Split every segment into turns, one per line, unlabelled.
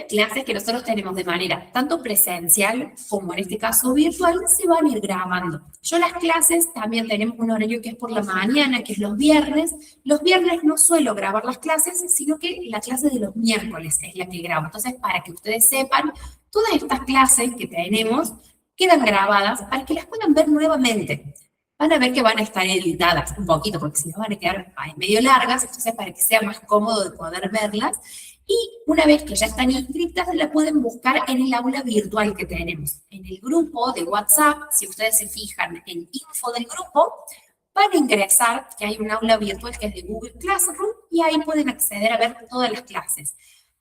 las clases que nosotros tenemos de manera tanto presencial como en este caso virtual se van a ir grabando. Yo las clases también tenemos un horario que es por la mañana, que es los viernes. Los viernes no suelo grabar las clases, sino que la clase de los miércoles es la que grabo. Entonces, para que ustedes sepan, todas estas clases que tenemos quedan grabadas para que las puedan ver nuevamente. Van a ver que van a estar editadas un poquito, porque si no van a quedar medio largas, entonces para que sea más cómodo de poder verlas. Y una vez que ya están inscritas, la pueden buscar en el aula virtual que tenemos. En el grupo de WhatsApp, si ustedes se fijan en info del grupo, van a ingresar que hay un aula virtual que es de Google Classroom y ahí pueden acceder a ver todas las clases.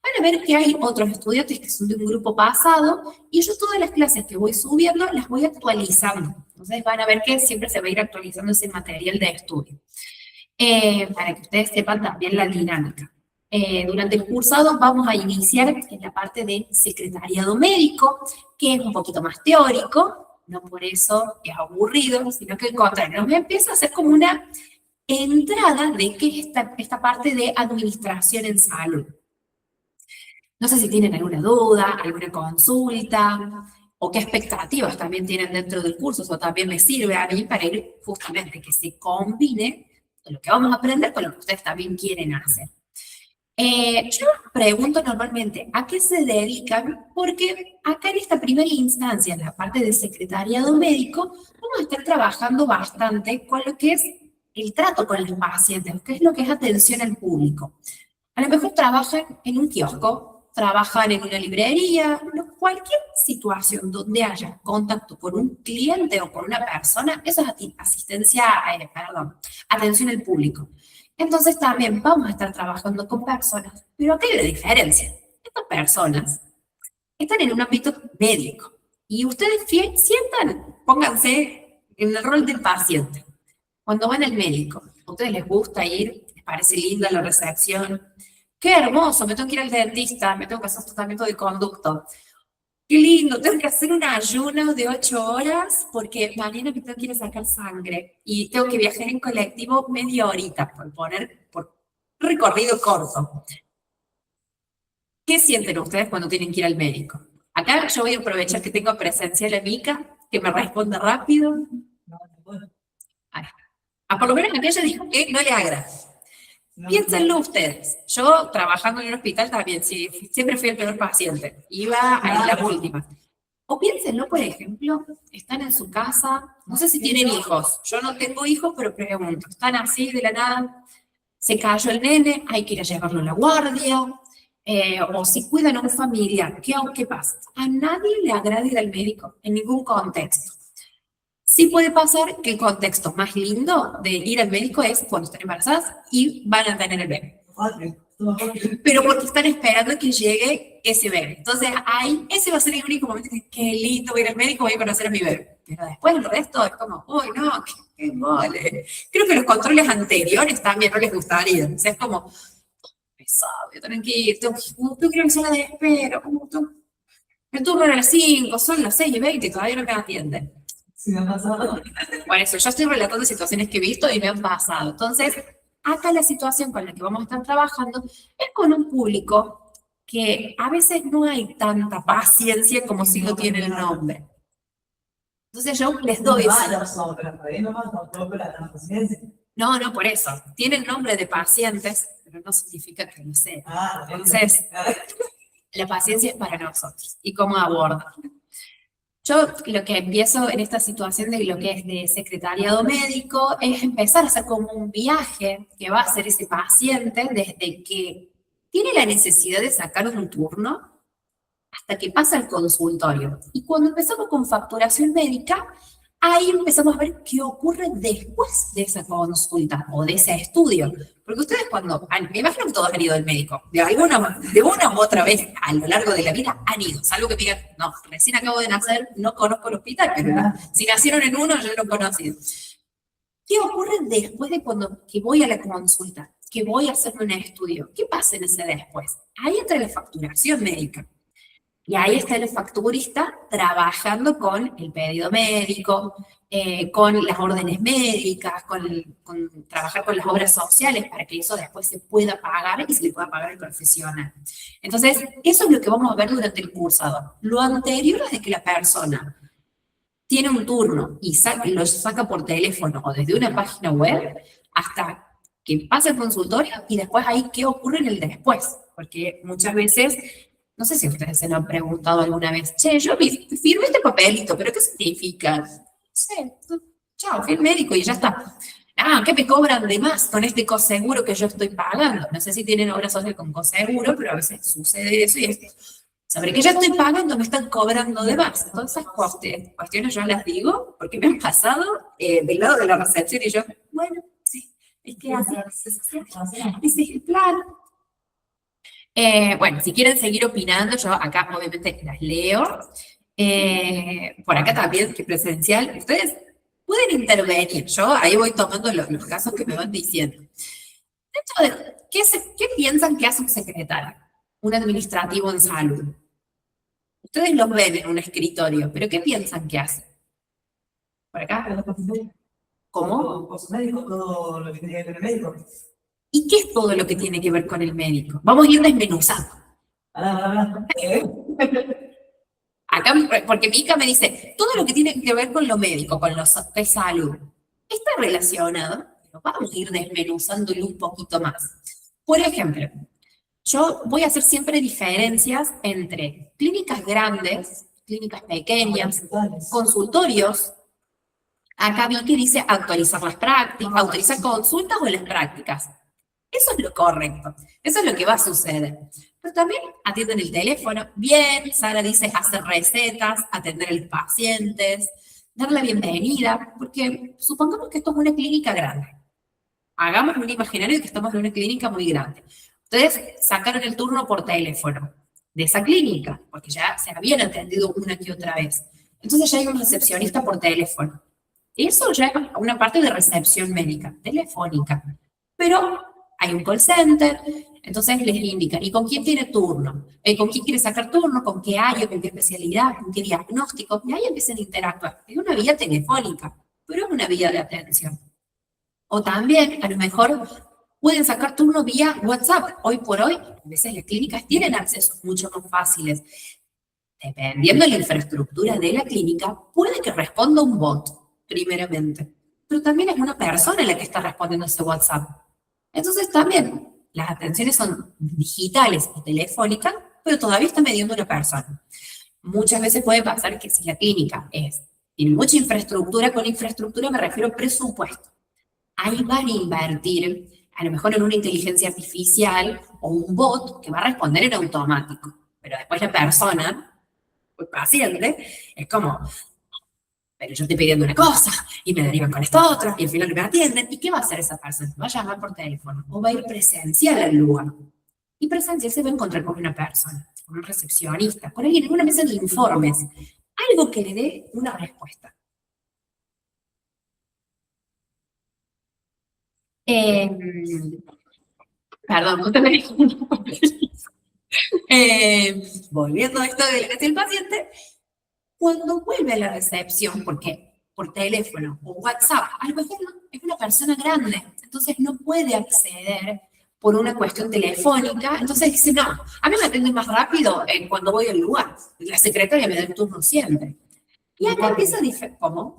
Van a ver que hay otros estudiantes que son de un grupo pasado y yo todas las clases que voy subiendo las voy actualizando. Entonces van a ver que siempre se va a ir actualizando ese material de estudio. Para que ustedes sepan también la dinámica. Durante el cursado vamos a iniciar en la parte de secretariado médico, que es un poquito más teórico, no por eso es aburrido, sino que al contrario, nos empieza a hacer como una entrada de qué es esta parte de administración en salud. No sé si tienen alguna duda, alguna consulta, o qué expectativas también tienen dentro del curso. Eso también me sirve a mí para ir justamente que se combine lo que vamos a aprender con lo que ustedes también quieren hacer. Yo pregunto normalmente a qué se dedican, porque acá en esta primera instancia, en la parte de secretariado médico, vamos a estar trabajando bastante con lo que es el trato con los pacientes, qué es lo que es atención al público. A lo mejor trabajan en un kiosco, trabajan en una librería, cualquier situación donde haya contacto con un cliente o con una persona, eso es atención al público. Entonces también vamos a estar trabajando con personas, pero acá hay una diferencia. Estas personas están en un ámbito médico y ustedes sientan, pónganse en el rol del paciente. Cuando van al médico, ¿a ustedes les gusta ir? ¿Les parece linda la recepción? ¡Qué hermoso! Me tengo que ir al dentista, me tengo que hacer tratamiento de conducto. ¡Qué lindo! Tengo que hacer un ayuno de 8 horas porque mañana me tengo que ir a sacar sangre y tengo que viajar en colectivo media horita por recorrido corto. ¿Qué sienten ustedes cuando tienen que ir al médico? Acá yo voy a aprovechar que tengo presencial a Mica, que me responda rápido. Por lo menos aquella dijo que no le agrada. Piénsenlo ustedes. Yo, trabajando en un hospital también, sí, siempre fui el peor paciente. Iba a las últimas. O piénsenlo, por ejemplo, están en su casa, no sé si tienen hijos. Yo no tengo hijos, pero pregunto. Están así de la nada, se cayó el nene, hay que ir a llevarlo a la guardia. O si cuidan a un familiar, ¿qué pasa? A nadie le agrada ir al médico, en ningún contexto. Sí puede pasar que el contexto más lindo de ir al médico es cuando están embarazadas y van a tener el bebé. Pero porque están esperando que llegue ese bebé. Entonces, ese va a ser el único momento que qué lindo voy a ir al médico, voy a conocer a mi bebé. Pero después el resto es como, uy, no, qué mole. Creo que los controles anteriores también no les gustaría. O sea, es como, pesado, yo tengo que ir, tengo que ir a la sala de espera, el turno era a las 5, son las 6:20 y todavía no me atienden. Sí, me ha pasado. Por eso, yo estoy relatando situaciones que he visto y me han pasado. Entonces, acá la situación con la que vamos a estar trabajando es con un público que a veces no hay tanta paciencia como si lo tiene el nombre. Entonces yo les doy eso. No, por eso. Tiene el nombre de pacientes, pero no significa que lo sea. Entonces, la paciencia es para nosotros. ¿Y cómo abordan? Yo lo que empiezo en esta situación de lo que es de secretariado médico es empezar a hacer como un viaje que va a hacer ese paciente desde que tiene la necesidad de sacar un turno hasta que pasa al consultorio. Y cuando empezamos con facturación médica, ahí empezamos a ver qué ocurre después de esa consulta o de ese estudio. Porque ustedes me imagino que todos han ido al médico, de una u otra vez a lo largo de la vida han ido, salvo que me digan, no, recién acabo de nacer, no conozco el hospital, pero si nacieron en uno, yo lo he conocido. ¿Qué ocurre después de que voy a la consulta, que voy a hacerme un estudio? ¿Qué pasa en ese después? Ahí entra la facturación médica. Y ahí está el facturista trabajando con el pedido médico, con las órdenes médicas, trabajar con las obras sociales para que eso después se pueda pagar y se le pueda pagar al profesional. Entonces, eso es lo que vamos a ver durante el cursador. Lo anterior es de que la persona tiene un turno y lo saca por teléfono o desde una página web hasta que pasa el consultorio y después ahí qué ocurre en el después. Porque muchas veces, no sé si ustedes se lo han preguntado alguna vez, che, yo firmé este papelito, pero ¿qué significa? No sé, chao, fui al médico y ya está. Ah, ¿qué me cobran de más con este coseguro que yo estoy pagando? No sé si tienen obra social con coseguro, pero a veces sucede eso y es sobre que ya estoy pagando, me están cobrando de más. Entonces, esas cuestiones yo las digo porque me han pasado del lado de la recepción y yo, bueno, sí, es que así, ese es el plan. Bueno, si quieren seguir opinando, yo acá obviamente las leo. Por acá también, que presencial, ustedes pueden intervenir. Yo ahí voy tomando los casos que me van diciendo. Entonces, ¿qué piensan que hace un secretario? Un administrativo en salud. Ustedes los ven en un escritorio, pero ¿qué piensan que hace? ¿Por acá? ¿Cómo?
Con su médico, todo lo que tiene que ver con el médico.
¿Y qué es todo lo que tiene que ver con el médico? Vamos a ir desmenuzando. Acá, porque mi hija me dice, todo lo que tiene que ver con lo médico, con lo de salud, está relacionado, pero vamos a ir desmenuzándolo un poquito más. Por ejemplo, yo voy a hacer siempre diferencias entre clínicas grandes, clínicas pequeñas, consultorios. Acá vi que dice actualizar las prácticas, autorizar consultas o las prácticas. Eso es lo correcto, eso es lo que va a suceder. Pero también atienden el teléfono. Bien, Sara dice hacer recetas, atender a los pacientes, dar la bienvenida, porque supongamos que esto es una clínica grande. Hagamos un imaginario de que estamos en una clínica muy grande. Ustedes sacaron el turno por teléfono de esa clínica, porque ya se habían atendido una que otra vez. Entonces ya hay un recepcionista por teléfono. Eso ya es una parte de recepción médica, telefónica. Pero hay un call center, entonces les indican, ¿y con quién tiene turno? ¿Con quién quiere sacar turno? ¿Con qué área? ¿Con qué especialidad? ¿Con qué diagnóstico? Y ahí empiezan a interactuar. Es una vía telefónica, pero es una vía de atención. O también, a lo mejor, pueden sacar turno vía WhatsApp. Hoy por hoy, a veces las clínicas tienen accesos mucho más fáciles. Dependiendo de la infraestructura de la clínica, puede que responda un bot, primeramente. Pero también es una persona la que está respondiendo ese WhatsApp. Entonces también, las atenciones son digitales o telefónicas, pero todavía está mediando una persona. Muchas veces puede pasar que si la clínica tiene mucha infraestructura, con infraestructura me refiero a presupuesto. Ahí van a invertir, a lo mejor en una inteligencia artificial o un bot que va a responder en automático. Pero después la persona, el paciente, es como, pero yo estoy pidiendo una cosa y me derivan con esto otro y al final no me atienden. ¿Y qué va a hacer esa persona? Va a llamar por teléfono o va a ir presencial al lugar. Y presencial se va a encontrar con una persona, con un recepcionista, con alguien en una mesa de informes, algo que le dé una respuesta. Perdón, no te me volviendo a esto de lo que hace el paciente, cuando vuelve a la recepción, porque por teléfono o WhatsApp, a lo mejor es una persona grande, entonces no puede acceder por una cuestión telefónica, entonces dice, no, a mí me atienden más rápido cuando voy al lugar, la secretaria me da el turno siempre. Y acá empieza a ¿cómo?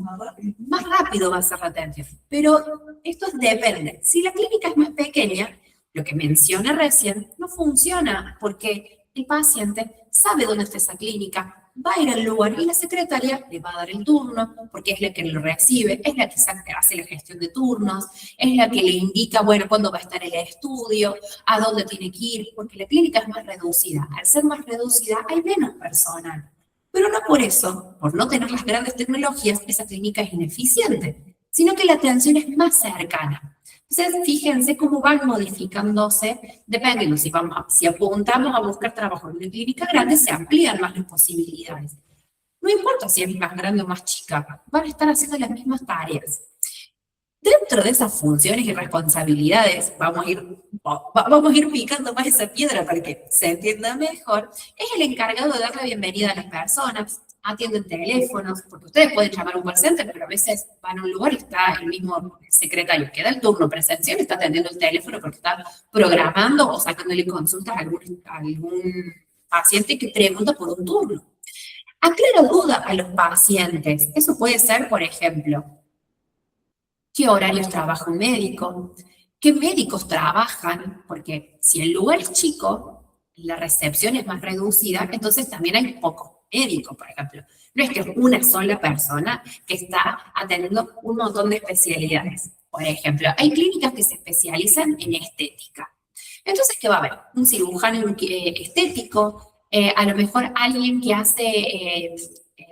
Más rápido va a ser la atención. Pero esto depende. Si la clínica es más pequeña, lo que mencioné recién no funciona porque el paciente sabe dónde está esa clínica, va a ir al lugar y la secretaria le va a dar el turno porque es la que lo recibe, es la que hace la gestión de turnos, es la que le indica, bueno, cuándo va a estar el estudio, a dónde tiene que ir, porque la clínica es más reducida. Al ser más reducida hay menos personal. Pero no por eso, por no tener las grandes tecnologías, esa clínica es ineficiente, sino que la atención es más cercana. Entonces, fíjense cómo van modificándose, dependiendo si apuntamos a buscar trabajo en una clínica grande, se amplían más las posibilidades. No importa si es más grande o más chica, van a estar haciendo las mismas tareas. Dentro de esas funciones y responsabilidades, vamos a ir picando más esa piedra para que se entienda mejor, es el encargado de dar la bienvenida a las personas, atienden teléfonos, porque ustedes pueden llamar a un call center, pero a veces van a un lugar y está el mismo secretario que da el turno presencial, está atendiendo el teléfono porque está programando o sacándole consultas a algún paciente que pregunta por un turno. Aclara duda a los pacientes. Eso puede ser, por ejemplo, ¿qué horarios trabaja un médico? ¿Qué médicos trabajan? Porque si el lugar es chico, la recepción es más reducida, entonces también hay pocos médicos, por ejemplo. No es que es una sola persona que está atendiendo un montón de especialidades. Por ejemplo, hay clínicas que se especializan en estética. Entonces, ¿qué va a haber? Un cirujano estético, a lo mejor alguien que hace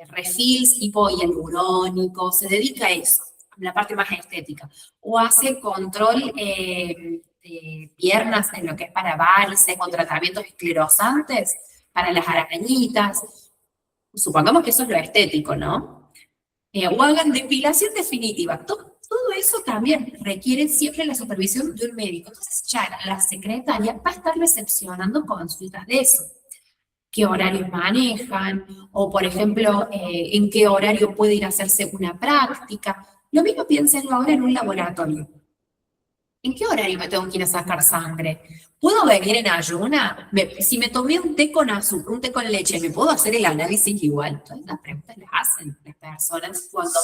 refills tipo hialurónico, se dedica a eso, la parte más estética, o hace control de piernas en lo que es para varices, con tratamientos esclerosantes, para las arañitas. Supongamos que eso es lo estético, ¿no? O hagan depilación definitiva. Todo eso también requiere siempre la supervisión de un médico. Entonces ya la secretaria va a estar recepcionando consultas de eso. ¿Qué horarios manejan? O, por ejemplo, en qué horario puede ir a hacerse una práctica. Lo mismo piénsenlo ahora en un laboratorio. ¿En qué horario me tengo que ir a sacar sangre? ¿Puedo venir en ayuna? Si me tomé un té con azúcar, un té con leche, ¿me puedo hacer el análisis igual? Todas las preguntas las hacen las personas cuando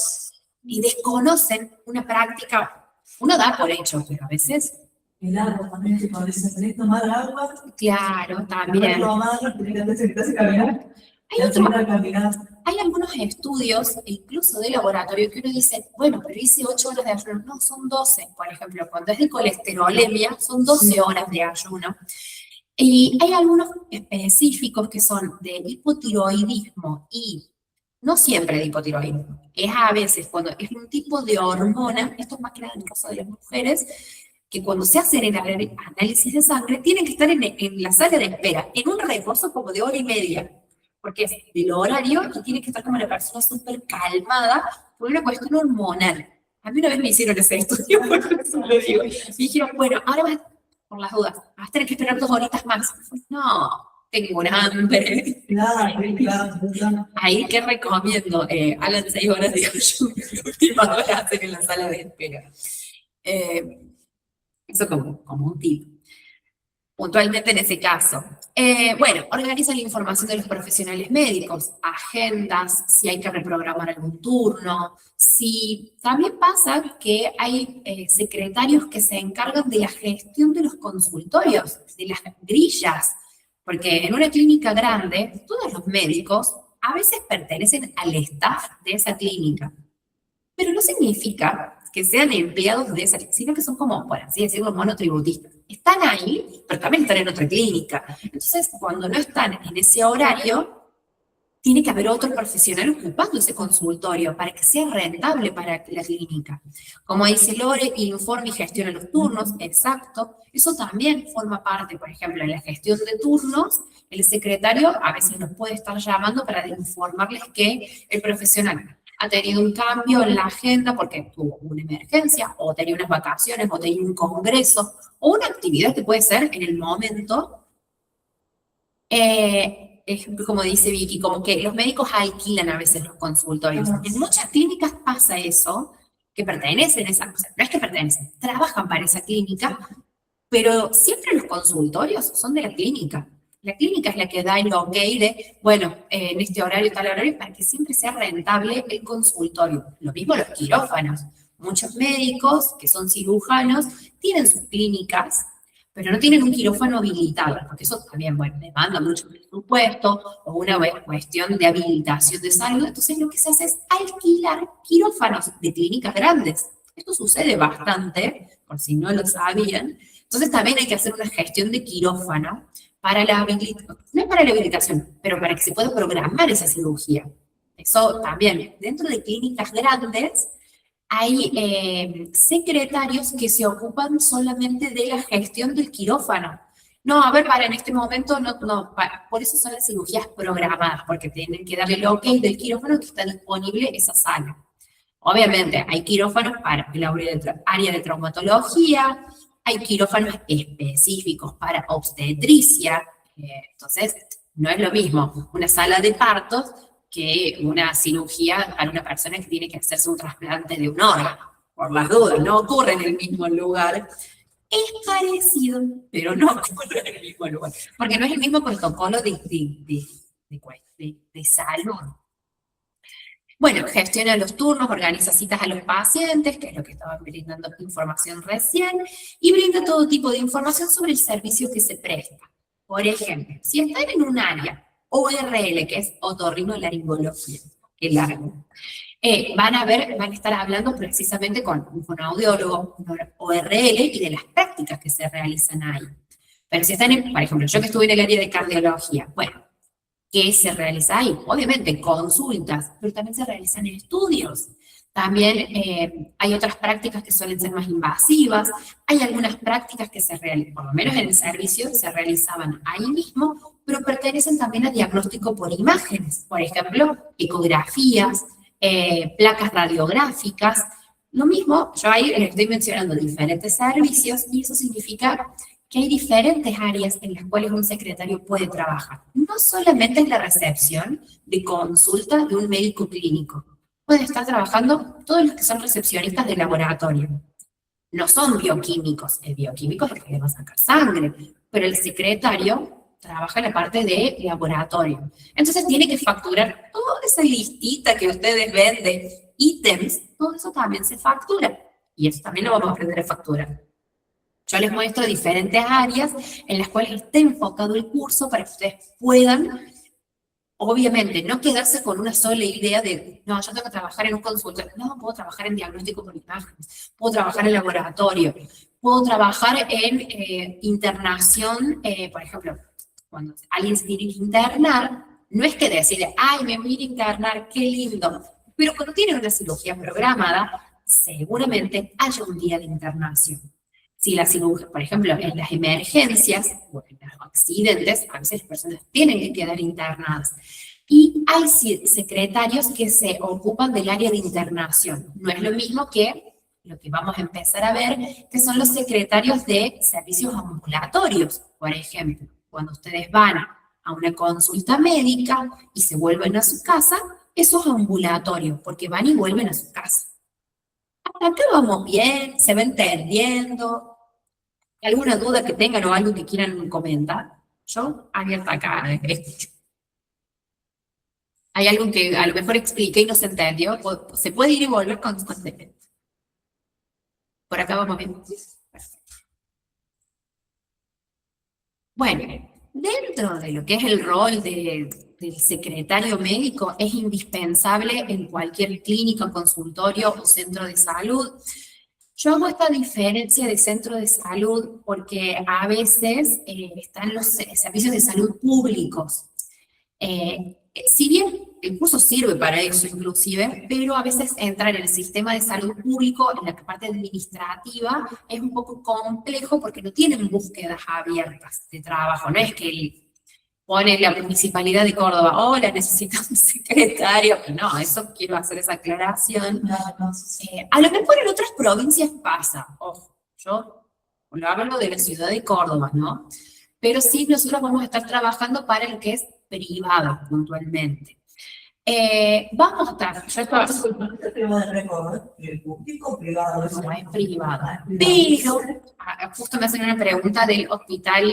y desconocen una práctica. Uno da por hecho, pero a veces...
El agua también, que cuando se tenés que tomar agua.
Claro, también. Hay algunos estudios, incluso de laboratorio, que uno dice, bueno, pero hice 8 horas de ayuno. No, son 12, por ejemplo. Cuando es de colesterolemia, son 12 horas de ayuno. Y hay algunos específicos que son de hipotiroidismo y no siempre de hipotiroidismo. Es a veces cuando es un tipo de hormona, esto es más que nada en el caso de las mujeres, que cuando se hacen el análisis de sangre, tienen que estar en la sala de espera, en un reposo como de 1 hora y media, porque es del horario y tiene que estar como la persona súper calmada por una cuestión hormonal. A mí una vez me hicieron ese estudio, por eso lo digo. Y dijeron, bueno, ahora vas, por las dudas, vas a tener que esperar 2 horitas más. No, tengo un hambre.
Claro.
Ahí, ¿qué recomiendo? Hagan 6 horas de ayuno, la última hora hacen en la sala de espera. Eso como un tip. Puntualmente en ese caso. Bueno, organiza la información de los profesionales médicos, agendas, si hay que reprogramar algún turno, si también pasa que hay secretarios que se encargan de la gestión de los consultorios, de las grillas, porque en una clínica grande, todos los médicos a veces pertenecen al staff de esa clínica, pero no significa que sean empleados de esa, sino que son como, por así decirlo, monotributistas. Están ahí, pero también están en otra clínica. Entonces, cuando no están en ese horario, tiene que haber otro profesional ocupando ese consultorio para que sea rentable para la clínica. Como dice Lore, informa y gestiona los turnos, exacto. Eso también forma parte, por ejemplo, en la gestión de turnos, el secretario a veces nos puede estar llamando para informarles que el profesional ha tenido un cambio en la agenda porque tuvo una emergencia, o tenía unas vacaciones, o tenía un congreso, o una actividad que puede ser en el momento. Es como dice Vicky, como que los médicos alquilan a veces los consultorios. En muchas clínicas pasa eso, que pertenecen a esa, o sea, no es que pertenecen, trabajan para esa clínica, pero siempre los consultorios son de la clínica. La clínica es la que da el ok de, bueno, en este horario, tal horario, para que siempre sea rentable el consultorio. Lo mismo los quirófanos. Muchos médicos que son cirujanos tienen sus clínicas, pero no tienen un quirófano habilitado, porque eso también, bueno, demanda mucho presupuesto o una cuestión de habilitación de salud. Entonces lo que se hace es alquilar quirófanos de clínicas grandes. Esto sucede bastante, por si no lo sabían. Entonces también hay que hacer una gestión de quirófano para la habilitación, no es para la habilitación, pero para que se pueda programar esa cirugía. Eso también, dentro de clínicas grandes, hay secretarios que se ocupan solamente de la gestión del quirófano. No, a ver, en este momento por eso son las cirugías programadas, porque tienen que darle el ok del quirófano que está disponible esa sala. Obviamente, hay quirófanos para el área de traumatología, hay quirófanos específicos para obstetricia. Entonces, no es lo mismo una sala de partos que una cirugía para una persona que tiene que hacerse un trasplante de un órgano. Por las dudas, no ocurre en el mismo lugar. Es parecido, pero no ocurre en el mismo lugar, porque no es el mismo protocolo de salud. Bueno, gestiona los turnos, organiza citas a los pacientes, que es lo que estaba brindando información recién, y brinda todo tipo de información sobre el servicio que se presta. Por ejemplo, si están en un área ORL, que es otorrinolaringología, que es largo, van a estar hablando precisamente con un audiólogo, un ORL, y de las prácticas que se realizan ahí. Pero si están por ejemplo, yo que estuve en el área de cardiología, bueno, ¿qué se realiza ahí? Obviamente consultas, pero también se realizan estudios. También hay otras prácticas que suelen ser más invasivas. Hay algunas prácticas que se realizan, por lo menos en el servicio, se realizaban ahí mismo, pero pertenecen también a diagnóstico por imágenes. Por ejemplo, ecografías, placas radiográficas. Lo mismo, yo ahí les estoy mencionando diferentes servicios y eso significa que hay diferentes áreas en las cuales un secretario puede trabajar. No solamente en la recepción de consulta de un médico clínico. Pueden estar trabajando todos los que son recepcionistas de laboratorio. No son bioquímicos. El bioquímico es el que le va a sacar sangre, pero el secretario trabaja en la parte de laboratorio. Entonces tiene que facturar toda esa listita que ustedes ven de ítems, todo eso también se factura. Y eso también lo vamos a aprender a facturar. Yo les muestro diferentes áreas en las cuales esté enfocado el curso para que ustedes puedan, obviamente, no quedarse con una sola idea de, no, yo tengo que trabajar en un consultorio. No, puedo trabajar en diagnóstico por imágenes, puedo trabajar en laboratorio, puedo trabajar en internación, por ejemplo, cuando alguien se tiene que internar, no es que decide, ay, me voy a ir a internar, qué lindo. Pero cuando tienen una cirugía programada, seguramente haya un día de internación. Si la cirugía, por ejemplo, en las emergencias o en los accidentes, a veces las personas tienen que quedar internadas. Y hay secretarios que se ocupan del área de internación. No es lo mismo que lo que vamos a empezar a ver, que son los secretarios de servicios ambulatorios, por ejemplo. Cuando ustedes van a una consulta médica y se vuelven a su casa, eso es ambulatorio, porque van y vuelven a su casa. Hasta acá vamos bien, se va entendiendo. ¿Alguna duda que tengan o algo que quieran comentar? Yo, abierta acá, escucho. ¿Hay algo que a lo mejor expliqué y no se entendió? Se puede ir y volver constantemente. Por acá vamos bien. Perfecto. Bueno, dentro de lo que es el rol del secretario médico, es indispensable en cualquier clínica, consultorio o centro de salud. Yo hago esta diferencia de centro de salud porque a veces están los servicios de salud públicos. Si bien el curso sirve para eso inclusive, pero a veces entrar en el sistema de salud público, en la parte administrativa, es un poco complejo porque no tienen búsquedas abiertas de trabajo. No es que pone la Municipalidad de Córdoba, hola, necesito un secretario. No, eso quiero hacer esa aclaración. A lo mejor en otras provincias pasa. Ojo, yo lo hablo de la ciudad de Córdoba, ¿no? Pero sí, nosotros vamos a estar trabajando para lo que es privado, puntualmente. Vamos a estar, yo esto
el público privado
no es privado, pero justo me hacen una pregunta del hospital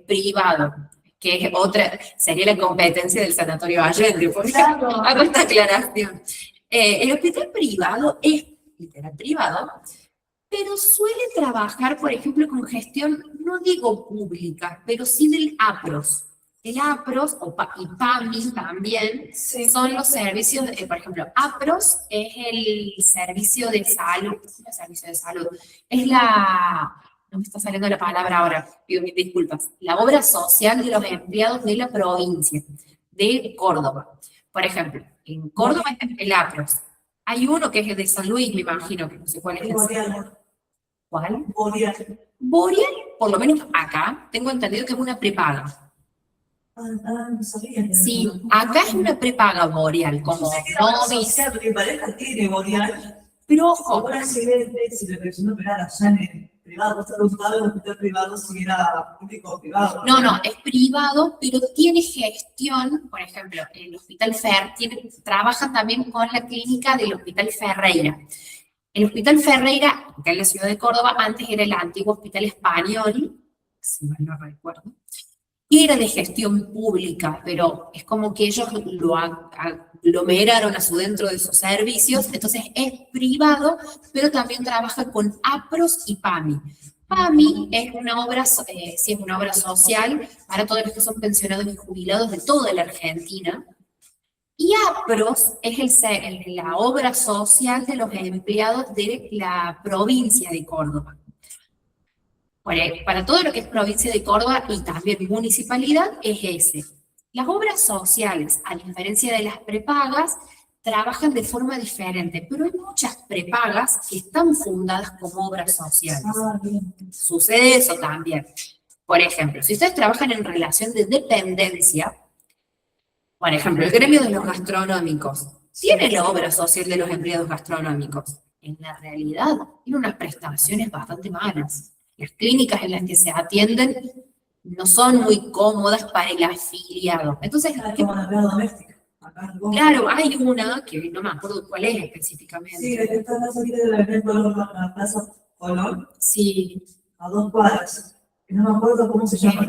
privado, que es otra, sería la competencia del Sanatorio Allende, por ejemplo, hago esta aclaración. El hospital privado es literal privado, pero suele trabajar, por ejemplo, con gestión, no digo pública, pero sí del APROS. El APROS y PAMI también son los servicios, por ejemplo, APROS es el servicio de salud, es no me está saliendo la palabra ahora, pido mis disculpas, la obra social de los empleados de la provincia de Córdoba. Por ejemplo, en Córdoba está el APROS. Hay uno que es el de San Luis, me imagino, que no sé cuál es. ¿Cuál? Boreal, por lo menos acá, tengo entendido que es una prepaga.
No sabía.
Sí, acá es una prepaga boreal, como novis,
social, porque mi pareja tiene boreal.
pero ojo,
Por un accidente, si le presionó operar allá en el privado, está preguntado en el hospital privado si era público o privado.
no, es privado, pero tiene gestión, por ejemplo, el Hospital trabaja también con la clínica del Hospital Ferreira. El Hospital Ferreira, acá en la ciudad de Córdoba, antes era el antiguo Hospital Español, si mal no recuerdo, y era de gestión pública, pero es como que ellos lo aglomeraron dentro de sus servicios, entonces es privado, pero también trabaja con APROS y PAMI. PAMI es una obra, sí es una obra social para todos los que son pensionados y jubilados de toda la Argentina, y APROS es la obra social de los empleados de la provincia de Córdoba. Para todo lo que es provincia de Córdoba y también municipalidad, es ese. Las obras sociales, a diferencia de las prepagas, trabajan de forma diferente, pero hay muchas prepagas que están fundadas como obras sociales. Sucede eso también. Por ejemplo, si ustedes trabajan en relación de dependencia, por ejemplo, el gremio de los gastronómicos tiene la obra social de los empleados gastronómicos. En la realidad, tiene unas prestaciones bastante malas. Las clínicas en las que se atienden no son muy cómodas para el afiliado. Entonces, claro, hay una que no me acuerdo cuál es específicamente.
Sí, la que está en la salida de la Plaza Colón.
Sí.
A 2 cuadras. No me acuerdo cómo se llama.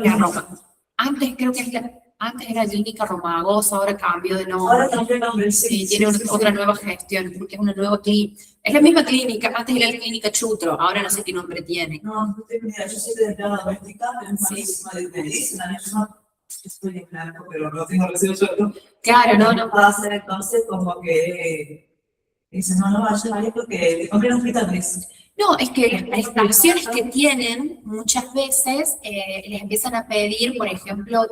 Antes creo que antes era Clínica Romagosa, ahora cambió de nombre.
Ahora cambió de nombre, sí.
Tiene otra nueva gestión, porque es una nueva clínica. Es la misma clínica, antes era la Clínica Chutro, ahora no sé qué nombre tiene.
No tengo idea, yo soy de empleada doméstica, pero es malísima de medicina, estoy en blanco, pero no tengo recibo sueldo.
Claro, no.
Va a ser entonces como que dice, no vaya ahí porque le compré un hospital.
No, es que las prestaciones que tienen muchas veces les empiezan a pedir, por ejemplo,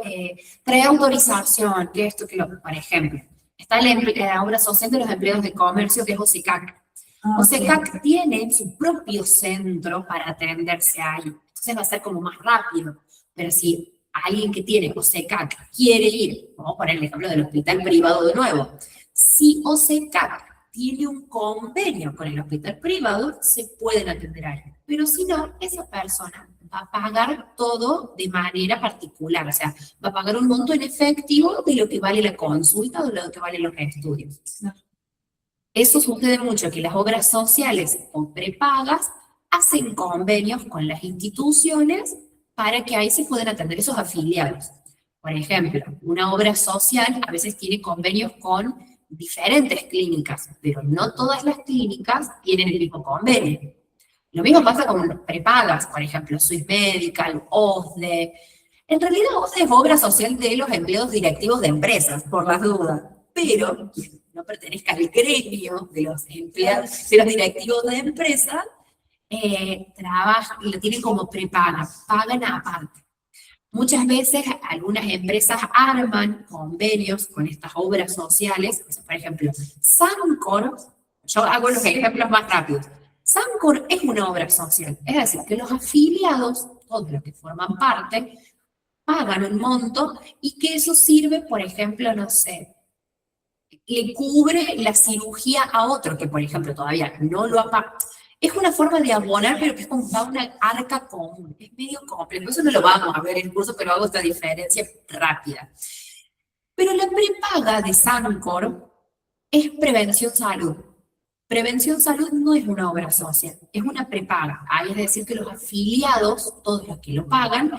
traer autorización, que esto, que lo, por ejemplo. Está la obra social de los empleados de comercio, que es OSECAC. OSECAC tiene su propio centro para atenderse ahí. Entonces va a ser como más rápido. Pero si alguien que tiene OSECAC quiere ir, vamos a poner el ejemplo del hospital privado de nuevo. Si OSECAC tiene un convenio con el hospital privado, se pueden atender ahí. Pero si no, esa persona va a pagar todo de manera particular, o sea, va a pagar un monto en efectivo de lo que vale la consulta o de lo que valen los estudios. Eso sucede mucho, que las obras sociales o prepagas hacen convenios con las instituciones para que ahí se puedan atender esos afiliados. Por ejemplo, una obra social a veces tiene convenios con diferentes clínicas, pero no todas las clínicas tienen el mismo convenio. Lo mismo pasa con los prepagas, por ejemplo, Swiss Medical, OSDE. En realidad, OSDE es obra social de los empleados directivos de empresas, por las dudas, pero quien no pertenezca al gremio de los empleados, de los directivos de empresas, lo tienen como prepaga, pagan aparte. Muchas veces algunas empresas arman convenios con estas obras sociales. Por ejemplo, Sancor, yo hago los ejemplos más rápidos. Sancor es una obra social, es decir, que los afiliados, todos los que forman parte, pagan un monto y que eso sirve, por ejemplo, no sé, le cubre la cirugía a otro que, por ejemplo, todavía no lo ha pagado. Es una forma de abonar, pero que es como una arca común. Es medio complejo. Eso no lo vamos a ver en el curso, pero hago esta diferencia rápida. Pero la prepaga de Sancor es prevención salud. Prevención salud no es una obra social, es una prepaga. Ahí es decir, que los afiliados, todos los que lo pagan,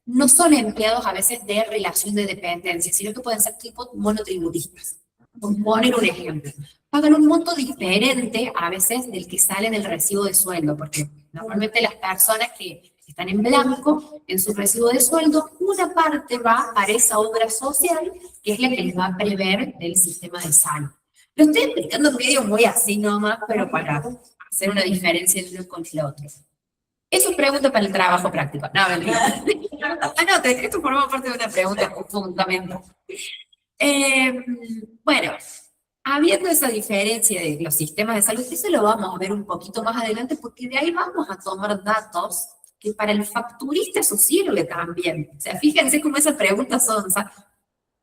no son empleados a veces de relación de dependencia, sino que pueden ser tipo monotributistas. Por poner un ejemplo, pagan un monto diferente a veces del que sale del recibo de sueldo, porque normalmente las personas que están en blanco en su recibo de sueldo, una parte va para esa obra social, que es la que les va a prever del sistema de salud. Lo estoy explicando en medio muy así nomás, pero para hacer una diferencia entre uno con el otro. Eso es pregunta para el trabajo práctico. No, mentira. Anoten, esto forma parte de una pregunta fundamental. Bueno, habiendo esa diferencia de los sistemas de salud, eso lo vamos a ver un poquito más adelante, porque de ahí vamos a tomar datos que para el facturista eso sirve también. O sea, fíjense cómo esa pregunta sonsa.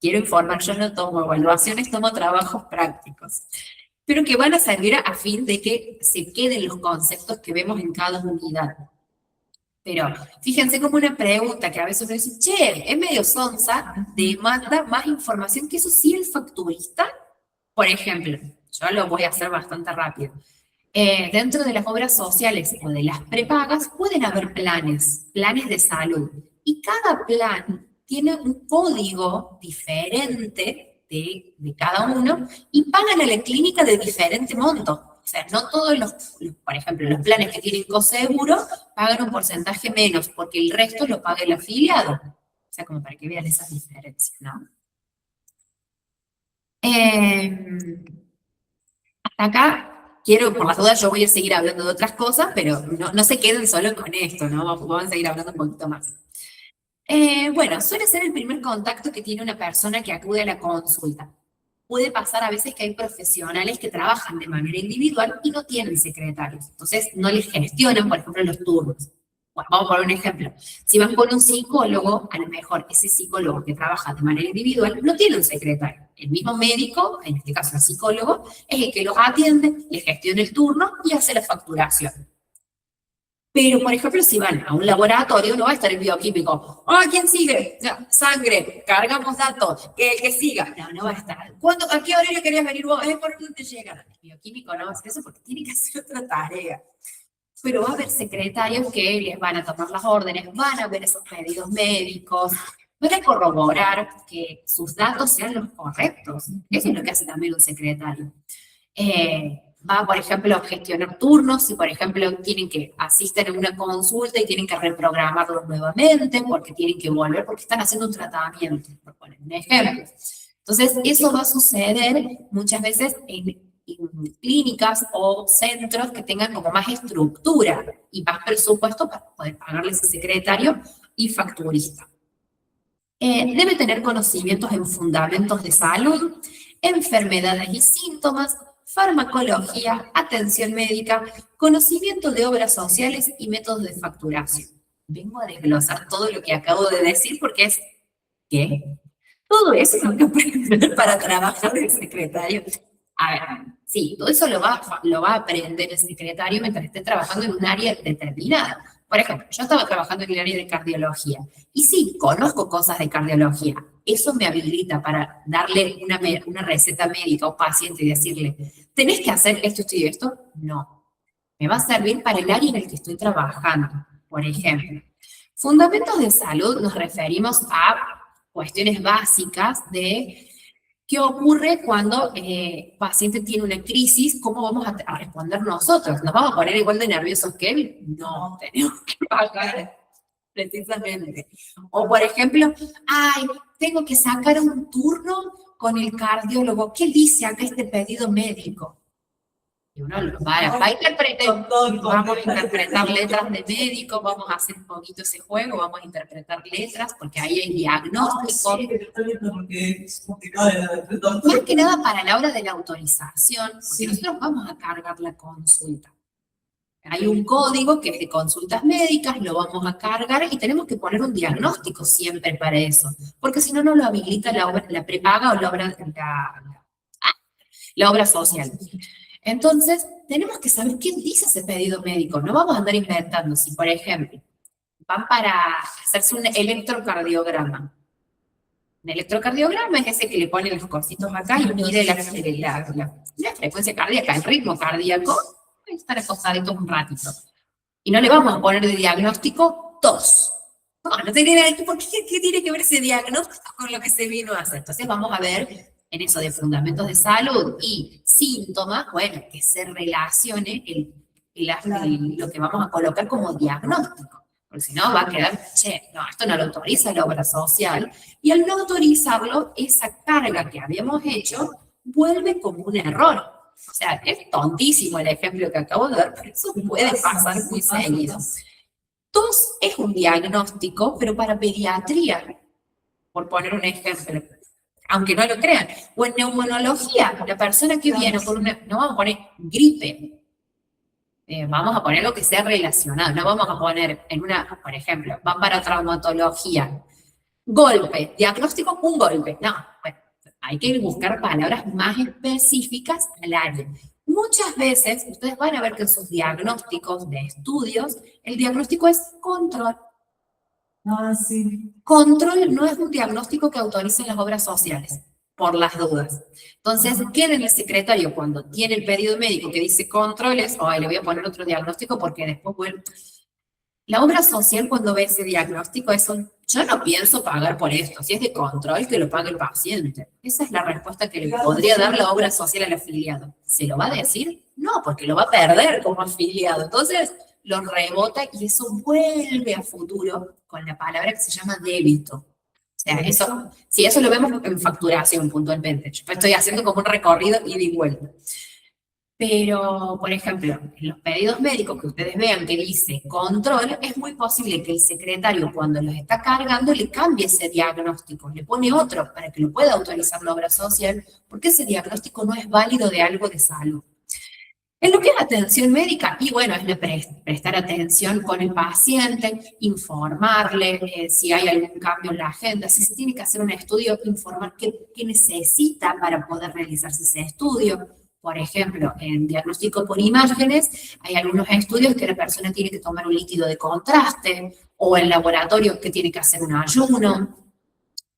Quiero informar, yo no tomo evaluaciones, tomo trabajos prácticos, pero que van a servir a fin de que se queden los conceptos que vemos en cada unidad. Pero fíjense como una pregunta que a veces uno dice, che, es medio sonsa, demanda más información que eso sí el facturista. Por ejemplo, yo lo voy a hacer bastante rápido. Dentro de las obras sociales o de las prepagas pueden haber planes de salud. Y cada plan tiene un código diferente de cada uno y pagan a la clínica de diferente monto. O sea, no todos por ejemplo, los planes que tienen coseguro pagan un porcentaje menos porque el resto lo paga el afiliado. O sea, como para que vean esas diferencias, ¿no? Hasta acá. Quiero, por las dudas, yo voy a seguir hablando de otras cosas, pero no se queden solo con esto, ¿no? Vamos a seguir hablando un poquito más. Bueno, suele ser el primer contacto que tiene una persona que acude a la consulta. Puede pasar a veces que hay profesionales que trabajan de manera individual y no tienen secretarios. Entonces, no les gestionan, por ejemplo, los turnos. Bueno, vamos a poner un ejemplo. Si van con un psicólogo, a lo mejor ese psicólogo que trabaja de manera individual no tiene un secretario. El mismo médico, en este caso el psicólogo, es el que los atiende, les gestiona el turno y hace la facturación. Pero, por ejemplo, si van a un laboratorio, no va a estar el bioquímico. ¡Ah, quién sigue! Ya, sangre, cargamos datos, que el que siga. No va a estar. ¿A qué hora le querías venir vos? ¿Por dónde llegan? El bioquímico no va a hacer eso porque tiene que hacer otra tarea. Pero va a haber secretarios que les van a tomar las órdenes, van a ver esos pedidos médicos, van a corroborar que sus datos sean los correctos. Eso es lo que hace también un secretario. Va, por ejemplo, a gestionar turnos, si por ejemplo tienen que asistir a una consulta y tienen que reprogramarlos nuevamente porque tienen que volver, porque están haciendo un tratamiento, por poner un ejemplo. Entonces, eso va a suceder muchas veces en clínicas o centros que tengan como más estructura y más presupuesto para poder pagarle ese secretario y facturista. Debe tener conocimientos en fundamentos de salud, enfermedades y síntomas, farmacología, atención médica, conocimiento de obras sociales y métodos de facturación. Vengo a desglosar todo lo que acabo de decir porque es ¿qué? Todo eso es lo que aprender para trabajar de secretario. A ver, sí, todo eso lo va a aprender el secretario mientras esté trabajando en un área determinada. Por ejemplo, yo estaba trabajando en el área de cardiología y sí, conozco cosas de cardiología. Eso me habilita para darle una receta médica a un paciente y decirle, ¿tenés que hacer esto y esto? No. Me va a servir para el área en el que estoy trabajando. Por ejemplo, fundamentos de salud nos referimos a cuestiones básicas de qué ocurre cuando el paciente tiene una crisis, cómo vamos a responder nosotros. ¿Nos vamos a poner igual de nerviosos que él? No, tenemos que bajar precisamente. O por ejemplo, ay, tengo que sacar un turno con el cardiólogo. ¿Qué dice acá este pedido médico? Y uno va a interpretar, vamos a interpretar letras de médico, vamos a hacer un poquito ese juego, vamos a interpretar letras, porque ahí hay diagnóstico. Más que nada para la hora de la autorización, porque nosotros vamos a cargar la consulta. Hay un código que es de consultas médicas, lo vamos a cargar y tenemos que poner un diagnóstico siempre para eso, porque si no, no lo habilita la prepaga o la obra social. Entonces, tenemos que saber qué dice ese pedido médico. No vamos a andar inventando. Si, por ejemplo, van para hacerse un electrocardiograma. Un electrocardiograma es ese que le ponen los cositos acá y mide la frecuencia cardíaca, el ritmo cardíaco. Hay que estar acostaditos un ratito. Y no le vamos a poner de diagnóstico tos. No tiene, ¿por qué tiene que ver ese diagnóstico con lo que se vino a hacer? Entonces, vamos a ver en eso de fundamentos de salud y síntomas, bueno, que se relacione lo que vamos a colocar como diagnóstico, porque si no va a quedar, no, esto no lo autoriza la obra social, y al no autorizarlo, esa carga que habíamos hecho vuelve como un error. O sea, es tontísimo el ejemplo que acabo de dar, pero eso puede pasar muy seguido. Tos es un diagnóstico, pero para pediatría, por poner un ejemplo, aunque no lo crean. O en neumonología, la persona que viene con no vamos a poner gripe. Vamos a poner lo que sea relacionado, no vamos a poner en una, por ejemplo, van para traumatología, golpe, diagnóstico, un golpe. No, bueno, hay que buscar palabras más específicas al área. Muchas veces ustedes van a ver que en sus diagnósticos de estudios, el diagnóstico es control.
Ah, sí.
Control no es un diagnóstico que autoricen las obras sociales, por las dudas. Entonces, ¿qué en el secretario cuando tiene el pedido médico que dice controles? Ay, le voy a poner otro diagnóstico porque después, bueno, la obra social cuando ve ese diagnóstico es un, yo no pienso pagar por esto, si es de control que lo pague el paciente. Esa es la respuesta que le podría dar la obra social al afiliado. ¿Se lo va a decir? No, porque lo va a perder como afiliado. Entonces lo rebota y eso vuelve a futuro con la palabra que se llama débito. O sea, eso, si eso lo vemos en facturación puntualmente. Yo estoy haciendo como un recorrido ida y vuelta. Pero, por ejemplo, en los pedidos médicos que ustedes vean que dice control, es muy posible que el secretario cuando los está cargando le cambie ese diagnóstico, le pone otro para que lo pueda autorizar la obra social, porque ese diagnóstico no es válido de algo de salud. En lo que es atención médica, y bueno, es prestar atención con el paciente, informarle si hay algún cambio en la agenda, si se tiene que hacer un estudio, informar qué necesita para poder realizarse ese estudio. Por ejemplo, en diagnóstico por imágenes, hay algunos estudios que la persona tiene que tomar un líquido de contraste, o en laboratorio que tiene que hacer un ayuno,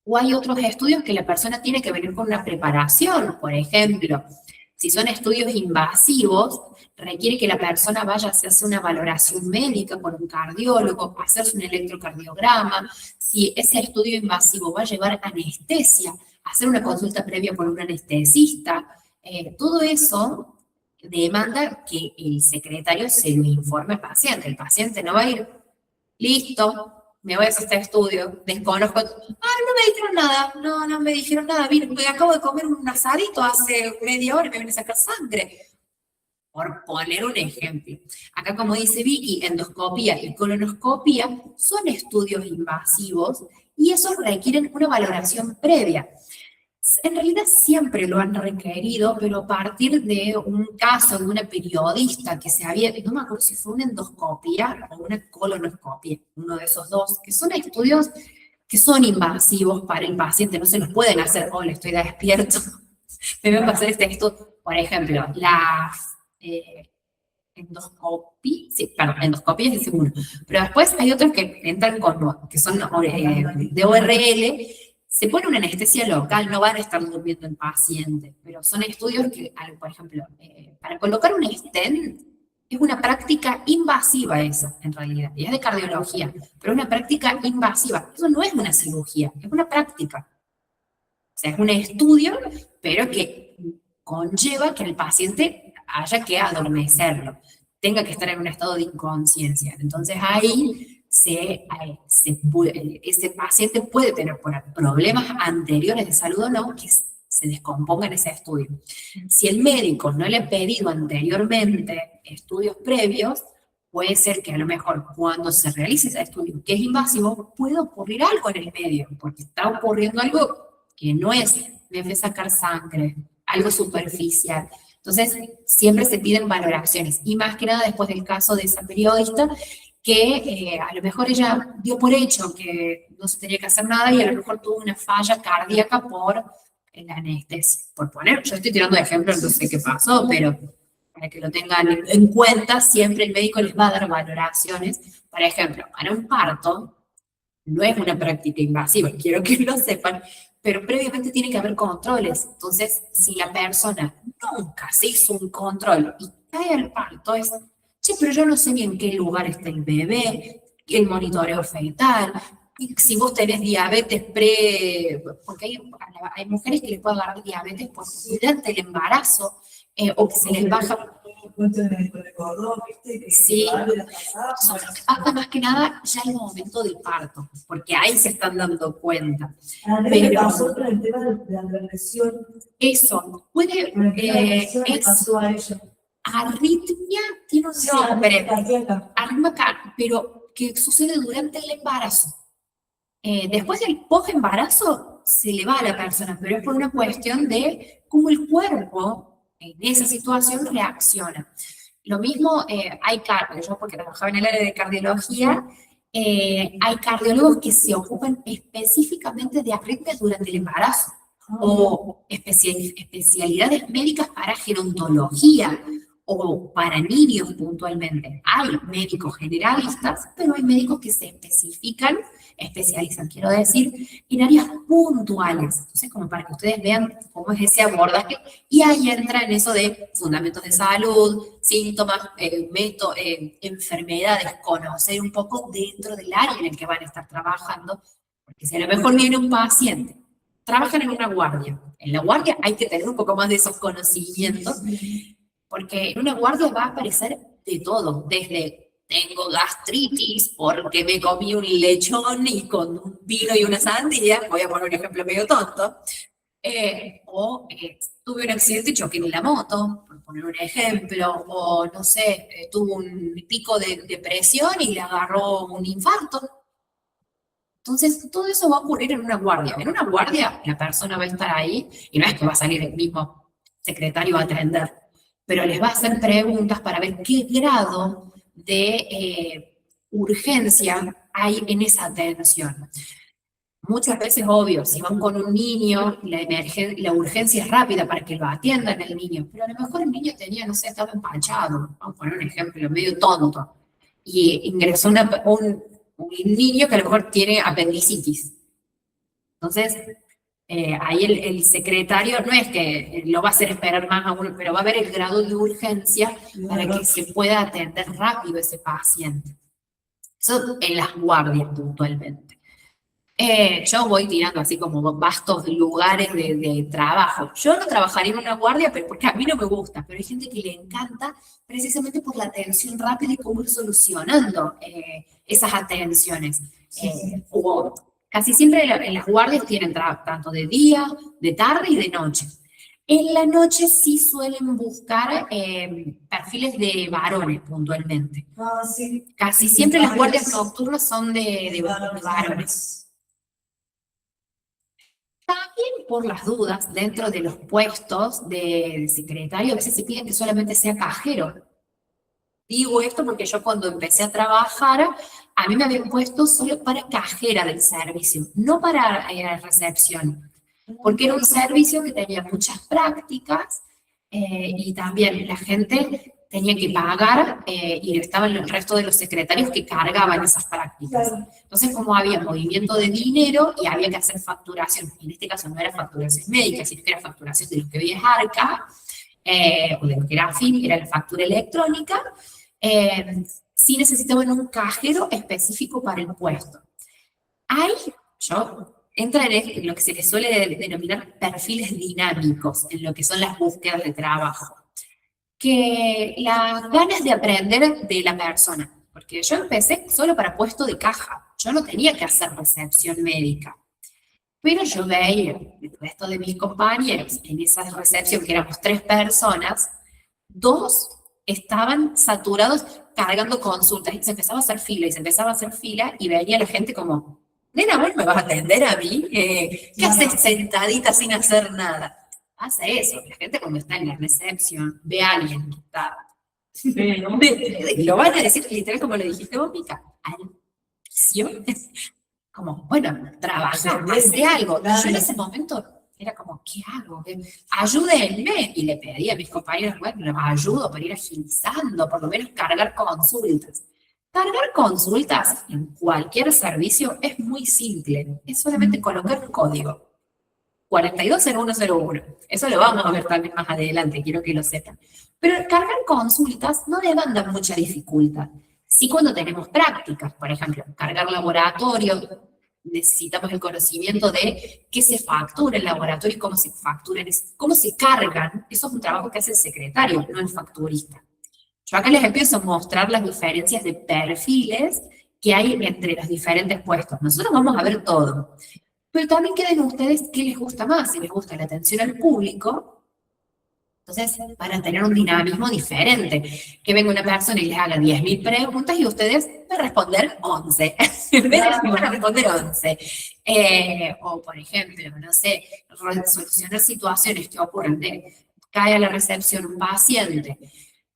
o hay otros estudios que la persona tiene que venir con una preparación. Por ejemplo, si son estudios invasivos, requiere que la persona vaya a hacerse una valoración médica por un cardiólogo, hacerse un electrocardiograma. Si ese estudio invasivo va a llevar anestesia, hacer una consulta previa con un anestesista. Todo eso demanda que el secretario se lo informe al paciente. El paciente no va a ir, listo, me voy a hacer este estudio, desconozco, no me dijeron nada, no me dijeron nada, acabo de comer un asadito hace media hora y me viene a sacar sangre. Por poner un ejemplo. Acá, como dice Vicky, endoscopía y colonoscopía son estudios invasivos y esos requieren una valoración previa. En realidad siempre lo han requerido, pero a partir de un caso de una periodista que se había, no me acuerdo si fue una endoscopía o una colonoscopia, uno de esos dos, que son estudios que son invasivos para el paciente, no se los pueden hacer, hola, estoy despierto, me voy a hacer este estudio. Por ejemplo, la endoscopia, sí, perdón, endoscopia es el segundo, pero después hay otros que entran con, que son de ORL. Se pone una anestesia local, no van a estar durmiendo el paciente, pero son estudios que, por ejemplo, para colocar un stent es una práctica invasiva esa, en realidad, y es de cardiología, pero es una práctica invasiva. Eso no es una cirugía, es una práctica. O sea, es un estudio, pero que conlleva que el paciente haya que adormecerlo, tenga que estar en un estado de inconsciencia. Entonces ahí ese paciente puede tener problemas anteriores de salud o no, que se descomponga en ese estudio. Si el médico no le ha pedido anteriormente estudios previos, puede ser que a lo mejor cuando se realice ese estudio, que es invasivo, pueda ocurrir algo en el medio, porque está ocurriendo algo que no es, me fue sacar sangre, algo superficial. Entonces, siempre se piden valoraciones, y más que nada después del caso de esa periodista, que a lo mejor ella dio por hecho que no se tenía que hacer nada y a lo mejor tuvo una falla cardíaca por la anestesia. Por poner, yo estoy tirando de ejemplo, no sé qué pasó, pero para que lo tengan en cuenta, siempre el médico les va a dar valoraciones. Por ejemplo, para un parto, no es una práctica invasiva, quiero que lo sepan, pero previamente tiene que haber controles. Entonces, si la persona nunca se hizo un control y cae al parto, es, che, pero yo no sé ni en qué lugar está el bebé, el monitoreo fetal, y si vos tenés diabetes porque hay mujeres que les puede agarrar diabetes durante el embarazo, o que se les baja. Sí, pasa más que nada ya en el momento del parto, porque ahí se están dando cuenta. Pero
el tema de la lesión.
Eso puede, arritmia tiene un nombre, arritmia, pero que sucede durante el embarazo. Después del post-embarazo se le va a la persona, pero es por una cuestión de cómo el cuerpo en esa situación reacciona. Lo mismo, yo porque trabajaba en el área de cardiología, hay cardiólogos que se ocupan específicamente de arritmias durante el embarazo o especialidades médicas para gerontología o para niños puntualmente. Hay médicos generalistas, pero hay médicos que se especializan, quiero decir, en áreas puntuales. Entonces, como para que ustedes vean cómo es ese abordaje, y ahí entra en eso de fundamentos de salud, síntomas, enfermedades, conocer un poco dentro del área en el que van a estar trabajando, porque si a lo mejor viene un paciente, trabajan en una guardia. En la guardia hay que tener un poco más de esos conocimientos, porque en una guardia va a aparecer de todo, desde tengo gastritis porque me comí un lechón y con un vino y una sandía, voy a poner un ejemplo medio tonto, tuve un accidente y choqué en la moto, por poner un ejemplo, o no sé, tuvo un pico de presión y le agarró un infarto. Entonces, todo eso va a ocurrir en una guardia. En una guardia, la persona va a estar ahí y no es que va a salir el mismo secretario a atender, pero les va a hacer preguntas para ver qué grado de urgencia hay en esa atención. Muchas veces, obvio, si van con un niño, la urgencia es rápida para que lo atiendan el niño, pero a lo mejor el niño tenía, no sé, estaba empachado, vamos a poner un ejemplo medio tonto, y ingresó un niño que a lo mejor tiene apendicitis. Entonces, ahí el secretario no es que lo va a hacer esperar más a uno, pero va a ver el grado de urgencia para que se pueda atender rápido ese paciente. Eso en las guardias puntualmente. Yo voy tirando así como vastos lugares de trabajo. Yo no trabajaría en una guardia, pero porque a mí no me gusta, pero hay gente que le encanta precisamente por la atención rápida y cómo ir solucionando esas atenciones. Casi siempre en las guardias tienen tanto de día, de tarde y de noche. En la noche sí suelen buscar perfiles de varones puntualmente.
Sí.
Casi siempre las guardias nocturnas son de varones. También por las dudas, dentro de los puestos de secretario, a veces se piden que solamente sea cajero. Digo esto porque yo cuando empecé a trabajar, a mí me habían puesto solo para cajera del servicio, no para recepción, porque era un servicio que tenía muchas prácticas y también la gente tenía que pagar y estaban el resto de los secretarios que cargaban esas prácticas. Entonces, como había movimiento de dinero y había que hacer facturación, en este caso no era facturación médica, sino que era facturación de lo que hoy es Arca, o de lo que era AFIN, era la factura electrónica, sí necesitaban un cajero específico para el puesto. Ahí entra en lo que se les suele denominar perfiles dinámicos, en lo que son las búsquedas de trabajo. Que las ganas de aprender de la persona, porque yo empecé solo para puesto de caja, yo no tenía que hacer recepción médica, pero yo veía el resto de mis compañeros en esa recepción, que éramos 3 personas, 2 estaban saturados cargando consultas, y se empezaba a hacer fila, y veía a la gente como, nena, ¿vos me vas a atender a mí? ¿Qué haces sentadita sin hacer nada? Pasa eso, la gente cuando está en la recepción ve a alguien que está... lo van a decir literal como lo dijiste vos, Mica, como, bueno, trabaja, hace algo. Yo en ese momento era como, ¿qué hago? Ayúdenme. Y le pedí a mis compañeros, bueno, los ayudo para ir agilizando, por lo menos cargar consultas. Cargar consultas en cualquier servicio es muy simple, es solamente colocar un código. 420101. Eso lo vamos a ver también más adelante, quiero que lo sepan. Pero cargar consultas no demanda mucha dificultad. Sí, cuando tenemos prácticas, por ejemplo, cargar laboratorio, necesitamos el conocimiento de qué se factura en el laboratorio y cómo se facturan, cómo se cargan. Eso es un trabajo que hace el secretario, no el facturista. Yo acá les empiezo a mostrar las diferencias de perfiles que hay entre los diferentes puestos. Nosotros vamos a ver todo. Pero también queden ustedes qué les gusta más, si les gusta la atención al público, entonces van a tener un dinamismo diferente. Que venga una persona y les haga 10.000 preguntas y ustedes van a responder 11. En vez de van a responder 11. O, por ejemplo, no sé, solucionar situaciones que ocurren cae a la recepción un paciente.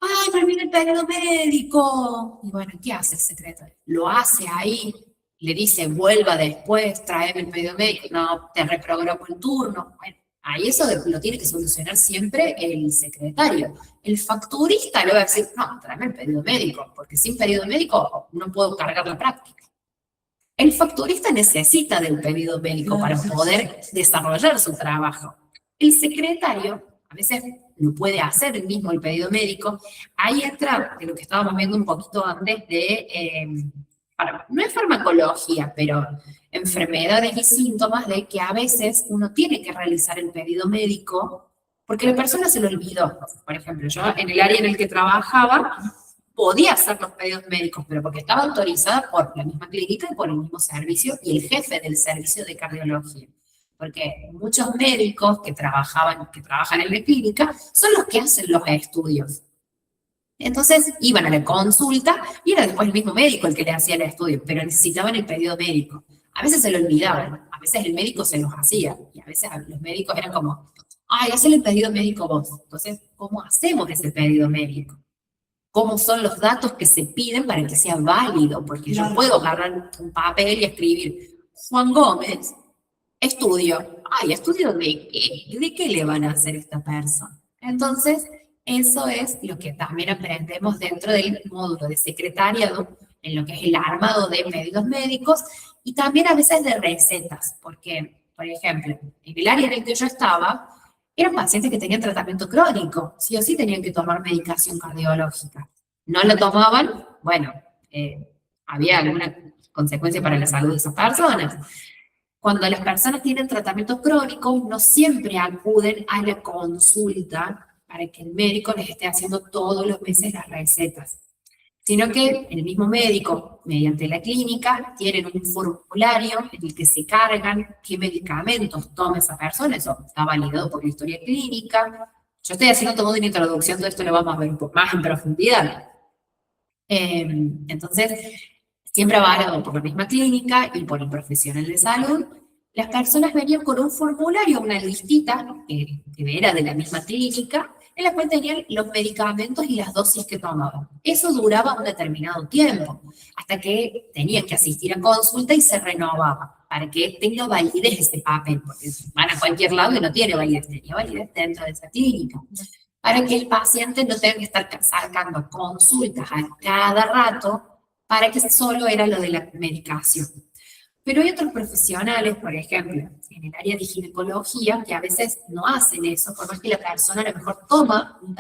¡ay, pero mira el periodo médico! Y bueno, ¿qué hace el secretario? Lo hace ahí, le dice, vuelva después, tráeme el periodo médico, no, te reprogramo el turno. Bueno, ahí eso lo tiene que solucionar siempre el secretario. El facturista le va a decir, no, tráeme el periodo médico, porque sin periodo médico no puedo cargar la práctica. El facturista necesita del pedido médico para poder desarrollar su trabajo. El secretario a veces lo puede hacer el mismo el pedido médico. Ahí entra de lo que estábamos viendo un poquito antes de, no es farmacología, pero enfermedades y síntomas de que a veces uno tiene que realizar el pedido médico porque la persona se lo olvidó. Por ejemplo, yo en el área en el que trabajaba, podía hacer los pedidos médicos, pero porque estaba autorizada por la misma clínica y por el mismo servicio y el jefe del servicio de cardiología. Porque muchos médicos que trabajan en la clínica son los que hacen los estudios. Entonces iban a la consulta y era después el mismo médico el que le hacía el estudio, pero necesitaban el pedido médico. A veces se lo olvidaban, a veces el médico se los hacía y a veces los médicos eran como, ay, hacele el pedido médico vos. Entonces, ¿cómo hacemos ese pedido médico? ¿Cómo son los datos que se piden para que sea válido? Porque yo puedo agarrar un papel y escribir Juan Gómez, estudio. Ay, ¿estudio de qué? ¿De qué le van a hacer a esta persona? Entonces, eso es lo que también aprendemos dentro del módulo de secretariado, en lo que es el armado de pedidos médicos y también a veces de recetas, porque, por ejemplo, en el área en el que yo estaba, eran pacientes que tenían tratamiento crónico, sí o sí tenían que tomar medicación cardiológica. No la tomaban, bueno, había alguna consecuencia para la salud de esas personas. Cuando las personas tienen tratamiento crónico, no siempre acuden a la consulta para que el médico les esté haciendo todos los meses las recetas, sino que el mismo médico, mediante la clínica, tienen un formulario en el que se cargan qué medicamentos toma esa persona, eso está validado por la historia clínica. Yo estoy haciendo toda una introducción, todo esto lo vamos a ver un poco más en profundidad. Entonces, siempre avalado por la misma clínica y por el profesional de salud, las personas venían con un formulario, una listita que era de la misma clínica, en la cual tenían los medicamentos y las dosis que tomaban. Eso duraba un determinado tiempo, hasta que tenían que asistir a consulta y se renovaba, para que tenga validez ese papel, porque van a cualquier lado y no tiene validez, tenía validez dentro de esa clínica. Para que el paciente no tenga que estar sacando consultas a cada rato, para que solo era lo de la medicación. Pero hay otros profesionales, por ejemplo, en el área de ginecología, que a veces no hacen eso, por más que la persona a lo mejor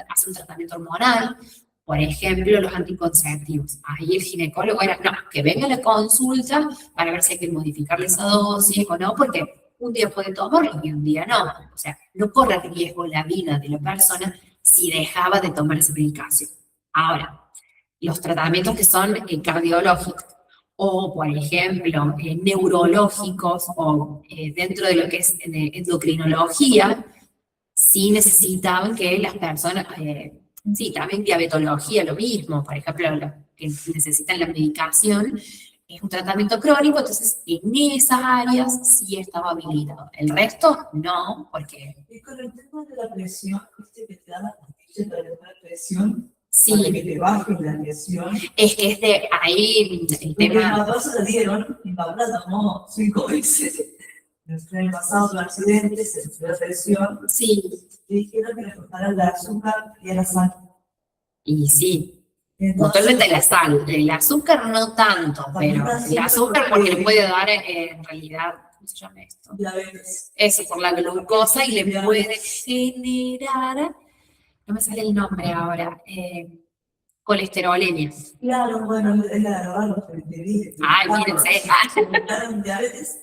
hace un tratamiento hormonal, por ejemplo, los anticonceptivos. Ahí el ginecólogo era, no, que venga a la consulta para ver si hay que modificarle esa dosis o no, porque un día puede tomarlo y un día no. O sea, no corre riesgo la vida de la persona si dejaba de tomar esa medicación. Ahora, los tratamientos que son cardiológicos, o por ejemplo, neurológicos, o dentro de lo que es endocrinología, sí necesitaban que las personas, sí, también diabetología, lo mismo, por ejemplo, los que necesitan la medicación, es un tratamiento crónico, entonces en esas áreas sí estaba habilitado. El resto, no, porque...
Y con el tema de la presión, ¿viste que te da la pastilla para la presión?
Sí.
Para que te baje la presión.
Es que es de ahí el tema...
Porque a se le dieron, y Paula tomó 5 veces. En el pasado, un accidente, se le subió la presión.
Sí.
Y dijeron que le cortaran el azúcar y la sal.
Y sí. Totalmente la sal, el azúcar no tanto, pero el azúcar porque le puede dar en realidad, ¿cómo se llama esto?
Diabetes.
Eso, por la glucosa y le puede generar, no me sale el nombre ahora, colesterolemia.
Claro, bueno, es la droga los triglicéridos.
Ay, mírense.
Diabetes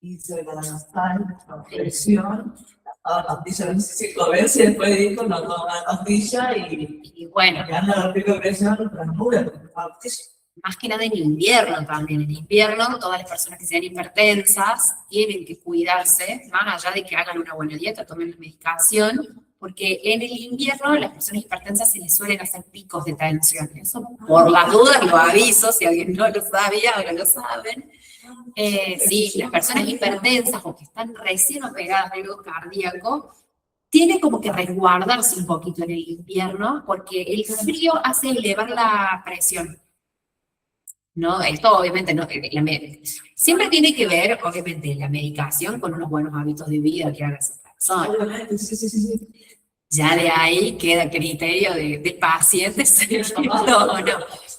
y se le da la sal, la presión. A pastilla, no sé si 5 veces, después dijo, no toma la pastilla y
bueno.
Que anda la pico de presión, transmura pastilla.
Más que nada en invierno también. En invierno, todas las personas que sean hipertensas tienen que cuidarse, más allá de que hagan una buena dieta, tomen la medicación, porque en el invierno las personas hipertensas se les suelen hacer picos de tensión. Eso, por las dudas, lo aviso, si alguien no lo sabía, ahora lo saben. Sí, las personas hipertensas o que están recién operadas de algo cardíaco tiene como que resguardarse un poquito en el invierno porque el frío hace elevar la presión. ¿No? Esto obviamente no, siempre tiene que ver, obviamente, la medicación con unos buenos hábitos de vida que haga esa persona.
Obviamente, sí, sí, sí, sí.
Ya de ahí queda criterio del paciente seguirlo o no.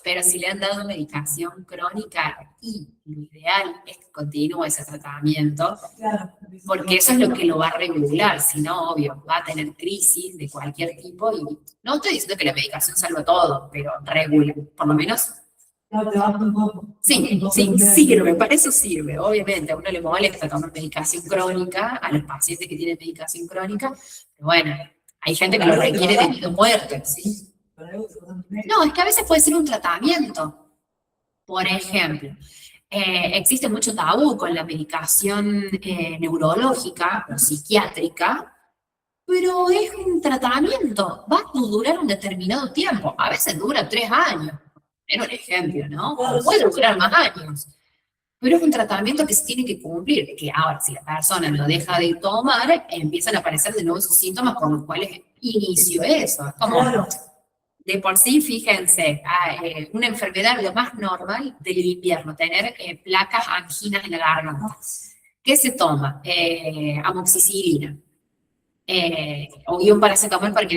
Pero si le han dado medicación crónica y lo ideal es que continúe ese tratamiento,
Claro.
porque eso es lo que lo va a regular, si no, obvio, va a tener crisis de cualquier tipo y no estoy diciendo que la medicación salva todo, pero regula, por lo menos.
Claro, te baja un poco.
Sí, sí, sirve, para eso sirve. Obviamente, a uno le molesta tomar medicación crónica, a los pacientes que tienen medicación crónica, pero bueno, hay gente que lo requiere de vida o muerte, ¿sí? No, es que a veces puede ser un tratamiento. Por ejemplo, existe mucho tabú con la medicación neurológica o psiquiátrica, pero es un tratamiento, va a durar un determinado tiempo, a veces dura 3 años, era un ejemplo, ¿no? O puede durar más años, pero es un tratamiento que se tiene que cumplir, que ahora si la persona lo deja de tomar, empiezan a aparecer de nuevo esos síntomas por los cuales inició eso. Es como,
Claro.
de por sí, fíjense, una enfermedad lo más normal del invierno, tener placas, anginas en la garganta. ¿Qué se toma? Amoxicilina. O un paracetamol para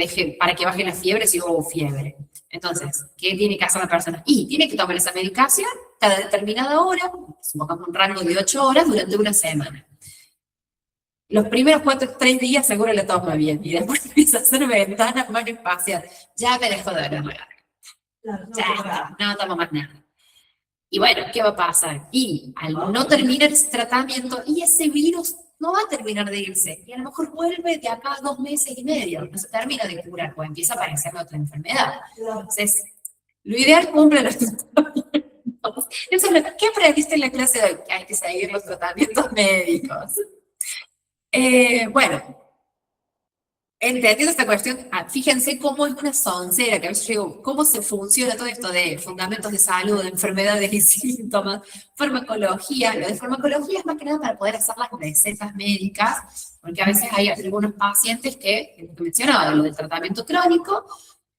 que baje la fiebre si hubo fiebre. Entonces, ¿qué tiene que hacer la persona? Y tiene que tomar esa medicación cada determinada hora, supongamos un rango de 8 horas durante una semana. Los primeros 3 días seguro le toma bien y después empieza a hacer ventanas más espaciadas. Ya me dejó de doler la garganta.
Claro,
Ya está, no tomo más nada. Y bueno, ¿qué va a pasar? Y al no terminar ese tratamiento, y ese virus no va a terminar de irse. Y a lo mejor vuelve de acá a 2 meses y medio. No se termina de curar, o empieza a aparecer otra enfermedad. Entonces, lo ideal cumple los tratamientos. Eso es ¿qué aprendiste en la clase de hoy? Que hay que seguir los tratamientos médicos. Bueno, entendiendo esta cuestión, fíjense cómo es una soncera, que a veces digo, cómo se funciona todo esto de fundamentos de salud, de enfermedades y síntomas, farmacología. Lo de farmacología es más que nada para poder hacer las recetas médicas, porque a veces hay algunos pacientes que mencionaba lo del tratamiento crónico,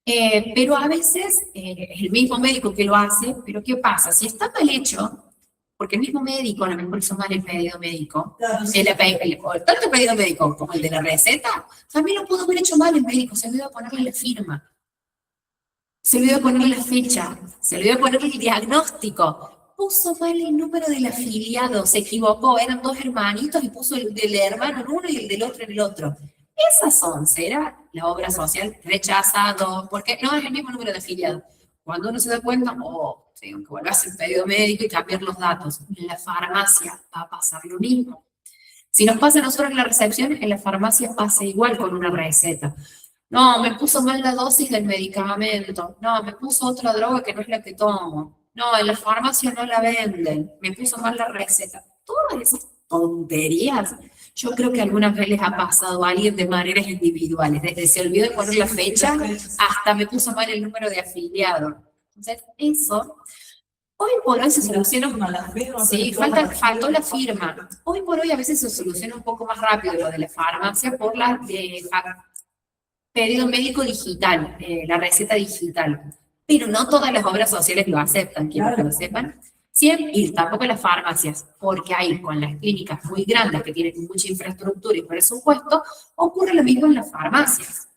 pero a veces es el mismo médico que lo hace, pero ¿qué pasa? Si está mal hecho, porque el mismo médico a lo mejor hizo mal el pedido médico, tanto el pedido médico como el de la receta, también lo pudo haber hecho mal el médico, se olvidó ponerle la firma, se olvidó ponerle la fecha, se olvidó ponerle el diagnóstico, puso mal el número del afiliado, se equivocó, eran 2 hermanitos y puso el del hermano en uno y el del otro en el otro. Esa soncera, la obra social, rechazado, porque no es el mismo número de afiliados. Cuando uno se da cuenta, tengo que volver a hacer el pedido médico y cambiar los datos. En la farmacia va a pasar lo mismo. Si nos pasa a nosotros en la recepción, en la farmacia pasa igual con una receta. No, me puso mal la dosis del medicamento. No, me puso otra droga que no es la que tomo. No, en la farmacia no la venden. Me puso mal la receta. Todas esas tonterías, yo creo que algunas veces les ha pasado a alguien de maneras individuales. Desde se olvidó de poner la fecha hasta me puso mal el número de afiliado. Entonces, eso, hoy por hoy se soluciona. Sí, faltó la firma. Hoy por hoy a veces se soluciona un poco más rápido lo de la farmacia por la pedido médico digital, la receta digital. Pero no todas las obras sociales lo aceptan, quiero que lo sepan. Siempre, y tampoco las farmacias, porque hay con las clínicas muy grandes que tienen mucha infraestructura y presupuesto, ocurre lo mismo en las farmacias.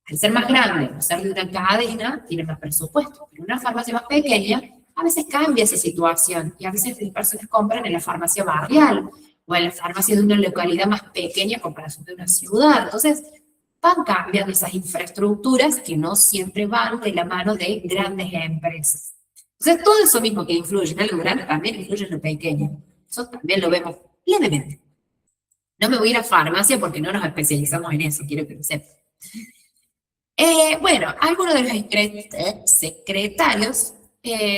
Al ser más grande, al ser de una cadena, tienen más presupuesto. Pero una farmacia más pequeña, a veces cambia esa situación. Y a veces las personas compran en la farmacia barrial o en la farmacia de una localidad más pequeña en comparación de una ciudad. Entonces, van cambiando esas infraestructuras que no siempre van de la mano de grandes empresas. Entonces, todo eso mismo que influye en algo grande también influye en lo pequeño. Eso también lo vemos levemente. No me voy a ir a farmacia porque no nos especializamos en eso, quiero que lo sepan. Bueno, algunos de los secretarios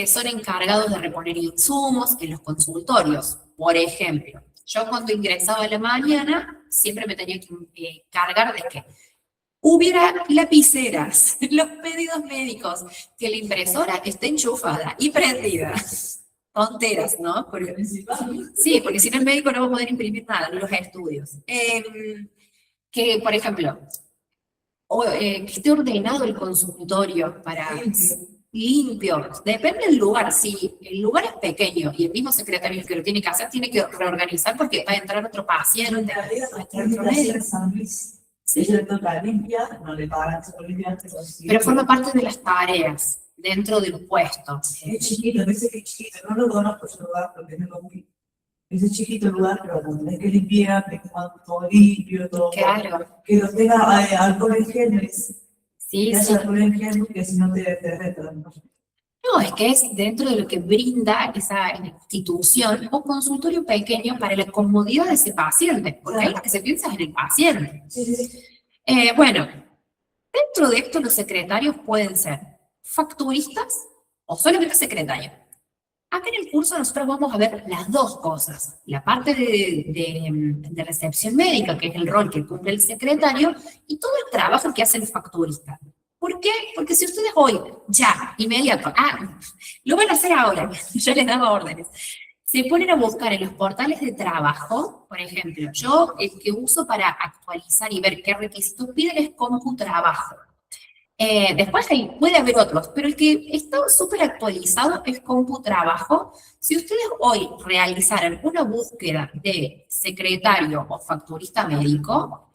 son encargados de reponer insumos en los consultorios. Por ejemplo, yo cuando ingresaba a la mañana siempre me tenía que cargar de que hubiera lapiceras, los pedidos médicos, que la impresora esté enchufada y prendida. Tonteras, ¿no? Sí, porque si no el médico no va a poder imprimir nada en los estudios. que, por ejemplo, que esté ordenado el consultorio para limpio. Depende del lugar. Si el lugar es pequeño y el mismo secretario que lo tiene que hacer, tiene que reorganizar porque va a entrar otro paciente, va a entrar otro médico.
Si ella toca limpia, no le pagan solo limpiar,
Pero forma parte de las tareas dentro del puesto.
Es chiquito, dice que es chiquito, no lo conozco ese lugar porque tengo muy... Ese chiquito lugar, pero cuando tenés que limpiar, tenés que tener todo limpio, todo.
Claro.
Que lo tenga alcohol en gel,
Sí,
que haya
sí.
alcohol en gel, que si no te retan.
No, es que es dentro de lo que brinda esa institución o consultorio pequeño para la comodidad de ese paciente, porque ahí lo que se piensa es en el paciente.
Sí, sí, sí.
Bueno, dentro de esto los secretarios pueden ser facturistas o solamente secretarios. Acá en el curso nosotros vamos a ver las dos cosas, la parte de recepción médica, que es el rol que cumple el secretario, y todo el trabajo que hace el facturista. ¿Por qué? Porque si ustedes hoy, ya, inmediato, lo van a hacer ahora, yo les daba órdenes, se ponen a buscar en los portales de trabajo, por ejemplo, yo el que uso para actualizar y ver qué requisitos piden es CompuTrabajo. Después puede haber otros, pero el que está súper actualizado es CompuTrabajo. Si ustedes hoy realizaran una búsqueda de secretario o facturista médico,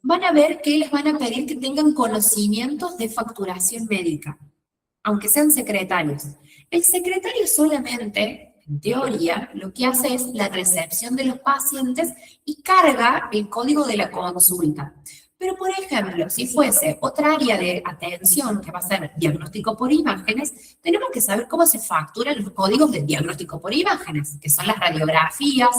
van a ver que les van a pedir que tengan conocimientos de facturación médica, aunque sean secretarios. El secretario solamente, en teoría, lo que hace es la recepción de los pacientes y carga el código de la consulta. Pero, por ejemplo, si fuese otra área de atención, que va a ser diagnóstico por imágenes, tenemos que saber cómo se facturan los códigos de diagnóstico por imágenes, que son las radiografías,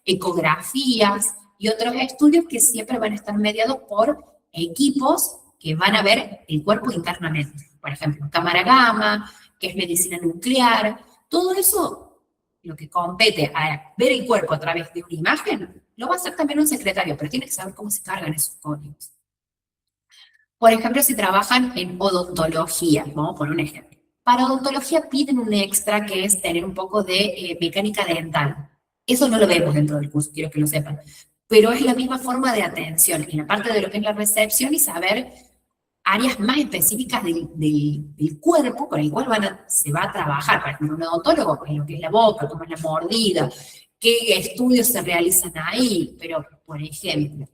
ecografías y otros estudios que siempre van a estar mediados por equipos que van a ver el cuerpo internamente. Por ejemplo, cámara gamma, que es medicina nuclear, todo eso, lo que compete a ver el cuerpo a través de una imagen, lo va a hacer también un secretario, pero tiene que saber cómo se cargan esos códigos. Por ejemplo, si trabajan en odontología, vamos a poner un ejemplo. Para odontología piden un extra que es tener un poco de mecánica dental. Eso no lo vemos dentro del curso, quiero que lo sepan. Pero es la misma forma de atención, en la parte de lo que es la recepción y saber áreas más específicas del cuerpo con el cual se va a trabajar. Por ejemplo, un odontólogo, en lo que es la boca, cómo es la mordida, qué estudios se realizan ahí. Pero, por ejemplo,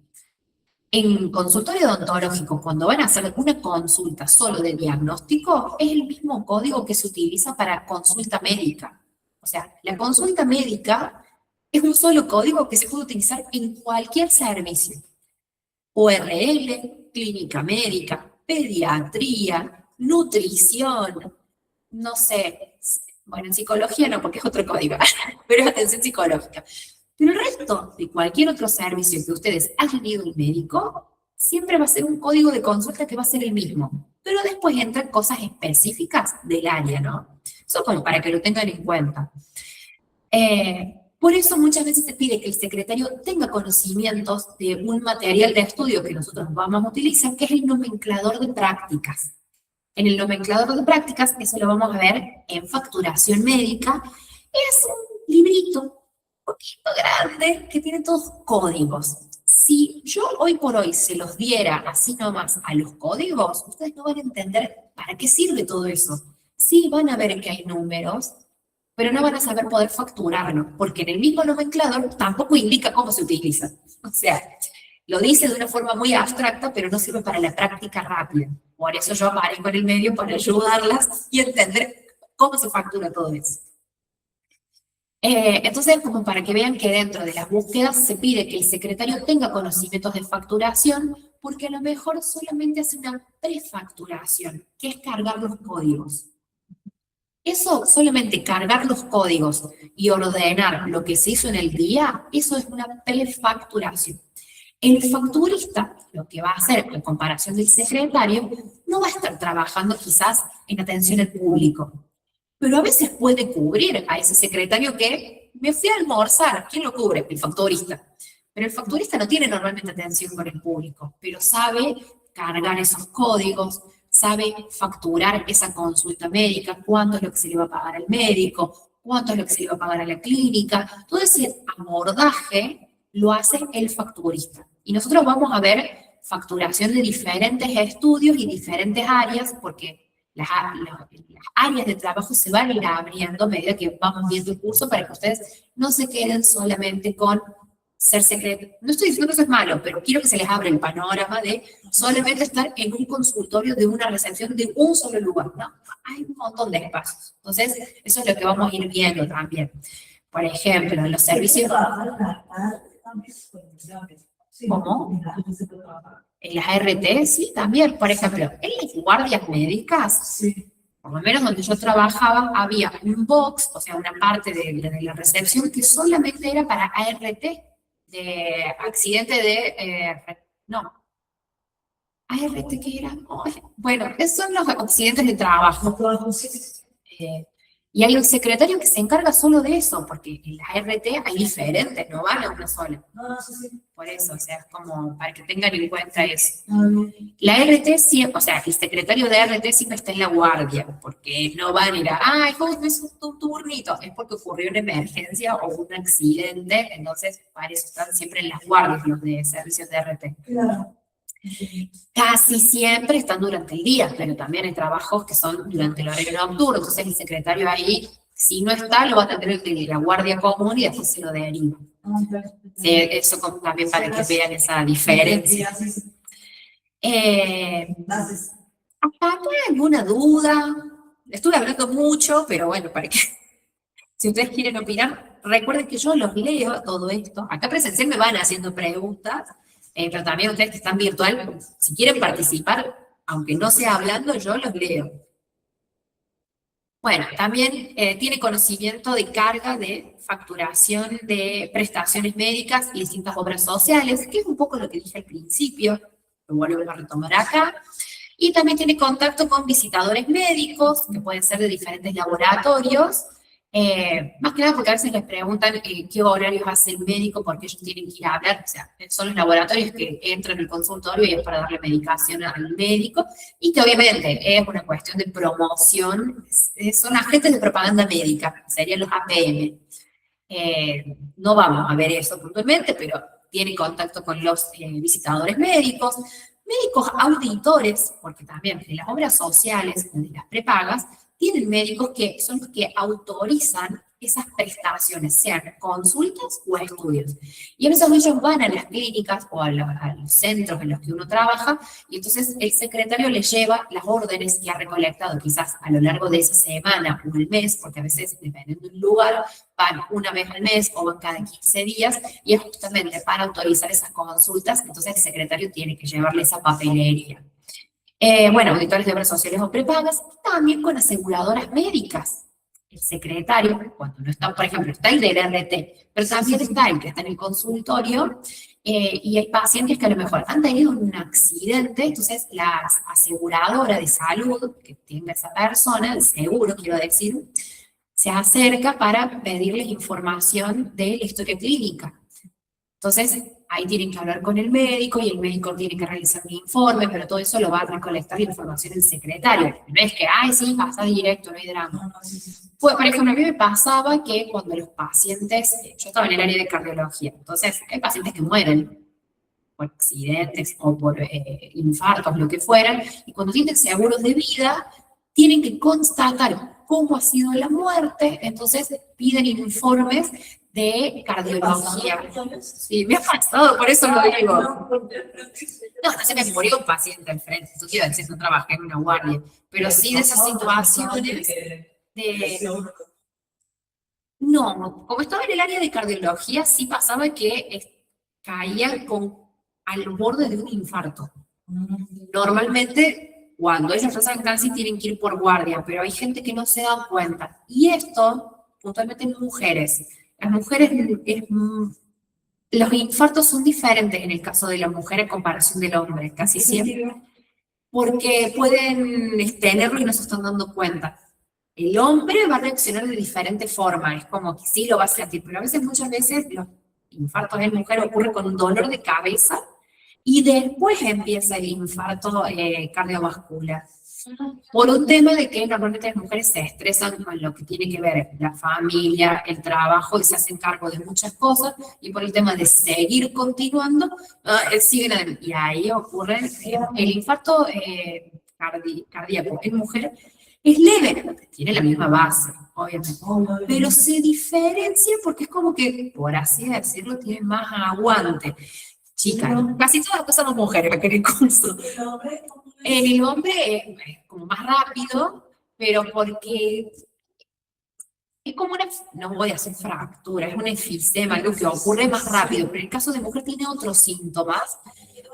en consultorio odontológico, cuando van a hacer una consulta solo de diagnóstico, es el mismo código que se utiliza para consulta médica. O sea, la consulta médica es un solo código que se puede utilizar en cualquier servicio. URL, clínica médica, pediatría, nutrición, no sé, bueno, en psicología no, porque es otro código, pero es atención psicológica. Pero el resto de cualquier otro servicio que ustedes hayan ido al médico, siempre va a ser un código de consulta que va a ser el mismo. Pero después entran cosas específicas del área, ¿no? Eso como para que lo tengan en cuenta. Por eso muchas veces se pide que el secretario tenga conocimientos de un material de estudio que nosotros vamos a utilizar, que es el nomenclador de prácticas. En el nomenclador de prácticas, eso lo vamos a ver en facturación médica, es un librito un poquito grande que tiene todos códigos. Si yo hoy por hoy se los diera así nomás a los códigos, ustedes no van a entender para qué sirve todo eso. Sí van a ver que hay números, pero no van a saber poder facturarlo, porque en el mismo nomenclador tampoco indica cómo se utiliza. O sea, lo dice de una forma muy abstracta, pero no sirve para la práctica rápida. Por eso yo aparezco en el medio para ayudarlas y entender cómo se factura todo eso. Entonces, como para que vean que dentro de las búsquedas se pide que el secretario tenga conocimientos de facturación, porque a lo mejor solamente hace una prefacturación, que es cargar los códigos. Eso, solamente cargar los códigos y ordenar lo que se hizo en el día, eso es una prefacturación. El facturista, lo que va a hacer en comparación del secretario, no va a estar trabajando quizás en atención al público, pero a veces puede cubrir a ese secretario que me fui a almorzar. ¿Quién lo cubre? El facturista. Pero el facturista no tiene normalmente atención con el público, pero sabe cargar esos códigos, sabe facturar esa consulta médica, cuánto es lo que se le va a pagar al médico, cuánto es lo que se le va a pagar a la clínica. Todo ese abordaje lo hace el facturista. Y nosotros vamos a ver facturación de diferentes estudios y diferentes áreas, porque las áreas de trabajo se van a ir abriendo a medida que vamos viendo el curso para que ustedes no se queden solamente con ser secreto. No estoy diciendo que eso es malo, pero quiero que se les abra el panorama de solamente estar en un consultorio de una recepción de un solo lugar. No, hay un montón de espacios. Entonces, eso es lo que vamos a ir viendo también. Por ejemplo, los servicios... ¿Cómo? En las ART, sí, también. Por ejemplo, en las guardias médicas,
Sí.
por lo menos donde yo trabajaba, había un box, o sea, una parte de la recepción que solamente era para ART, de accidente de... no, ART, ¿qué era? Ay, bueno, esos son los accidentes de trabajo. Y hay un secretario que se encarga solo de eso, porque en las ART hay diferentes, no van a una sola. Por eso, o sea, es como para que tengan en cuenta eso. La RT siempre, o sea, el secretario de RT siempre está en la guardia, porque no van a ir a, ay, ¿cómo es tu turnito? Es porque ocurrió una emergencia o un accidente, entonces para eso están siempre en las guardias los de servicios de RT.
Claro.
Casi siempre están durante el día, pero también hay trabajos que son durante el horario nocturno, entonces el secretario ahí, si no está, lo va a atender el de la guardia común y después se lo deriva. Sí, eso también para que vean esa diferencia. ¿Acá hay alguna duda? Estuve hablando mucho, pero bueno, para que, si ustedes quieren opinar, recuerden que yo los leo todo esto. Acá presencial me van haciendo preguntas, pero también ustedes que están virtual, si quieren participar, aunque no sea hablando, yo los leo. Bueno, también tiene conocimiento de carga de facturación de prestaciones médicas y distintas obras sociales, que es un poco lo que dije al principio, lo vuelvo a retomar acá. Y también tiene contacto con visitadores médicos, que pueden ser de diferentes laboratorios, más que nada porque a veces les preguntan qué horarios hace el médico, porque ellos tienen que ir a hablar, o sea, son los laboratorios que entran en el consultorio y es para darle medicación al médico, y que obviamente es una cuestión de promoción, son agentes de propaganda médica, serían los APM. No vamos a ver eso puntualmente, pero tiene contacto con los visitadores médicos auditores, porque también en las obras sociales, de las prepagas, tienen médicos que son los que autorizan esas prestaciones, sean consultas o estudios. Y a veces ellos van a las clínicas o a los centros en los que uno trabaja, y entonces el secretario le lleva las órdenes que ha recolectado quizás a lo largo de esa semana o el mes, porque a veces, dependiendo del lugar, van una vez al mes o van cada 15 días, y es justamente para autorizar esas consultas, entonces el secretario tiene que llevarle esa papelería. Bueno, auditores de obras sociales o prepagas, también con aseguradoras médicas. El secretario, cuando no está, por ejemplo, está el del RT, pero también está el que está en el consultorio, y hay pacientes que a lo mejor han tenido un accidente, entonces la aseguradora de salud que tenga esa persona, el seguro quiero decir, se acerca para pedirles información de la historia clínica. Entonces, ahí tienen que hablar con el médico y el médico tiene que realizar un informe, pero todo eso lo va a recolectar la información el secretario. No es que, ay, sí, pasa directo, no hay drama. Pues, por ejemplo, a mí me pasaba que cuando los pacientes, yo estaba en el área de cardiología, entonces hay pacientes que mueren por accidentes o por infartos, lo que fueran, y cuando tienen seguros de vida, tienen que constatar cómo ha sido la muerte, entonces piden informes de cardiología. Sí, me ha pasado, por eso lo digo. No se me murió un paciente al frente, eso quiero decir, no trabajé en una guardia, pero sí de esas situaciones No, como estaba en el área de cardiología, sí pasaba que caía al borde de un infarto. Normalmente, cuando ellos pasan cáncer, tienen que ir por guardia, pero hay gente que no se da cuenta. Y esto, puntualmente en mujeres. Las mujeres, los infartos son diferentes en el caso de la mujer en comparación del hombre, casi siempre. Porque pueden tenerlo y no se están dando cuenta. El hombre va a reaccionar de diferente forma, es como que sí lo va a sentir, pero a veces, muchas veces, los infartos en mujer ocurren con un dolor de cabeza y después empieza el infarto cardiovascular. Por un tema de que normalmente las mujeres se estresan con lo que tiene que ver la familia, el trabajo y se hacen cargo de muchas cosas, y por el tema de seguir continuando, siguen adelante. Y ahí ocurre el infarto cardíaco en mujer. Es leve, tiene la misma base, obviamente, pero se diferencia porque es como que, por así decirlo, tiene más aguante. Chicas, casi todas las cosas son mujeres que en el curso. En el hombre es como más rápido, pero porque es como una, no voy a hacer fractura, es un enfisema, algo que ocurre más rápido, pero en el caso de mujer tiene otros síntomas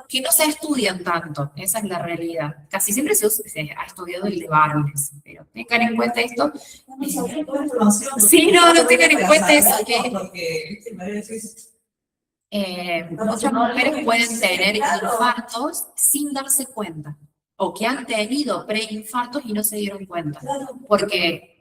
que no se estudian tanto, esa es la realidad. Casi siempre se ha estudiado el de varones, pero tengan en cuenta esto. Sí, no tengan en cuenta eso, muchas mujeres pueden tener infartos sin darse cuenta, o que han tenido preinfartos y no se dieron cuenta, porque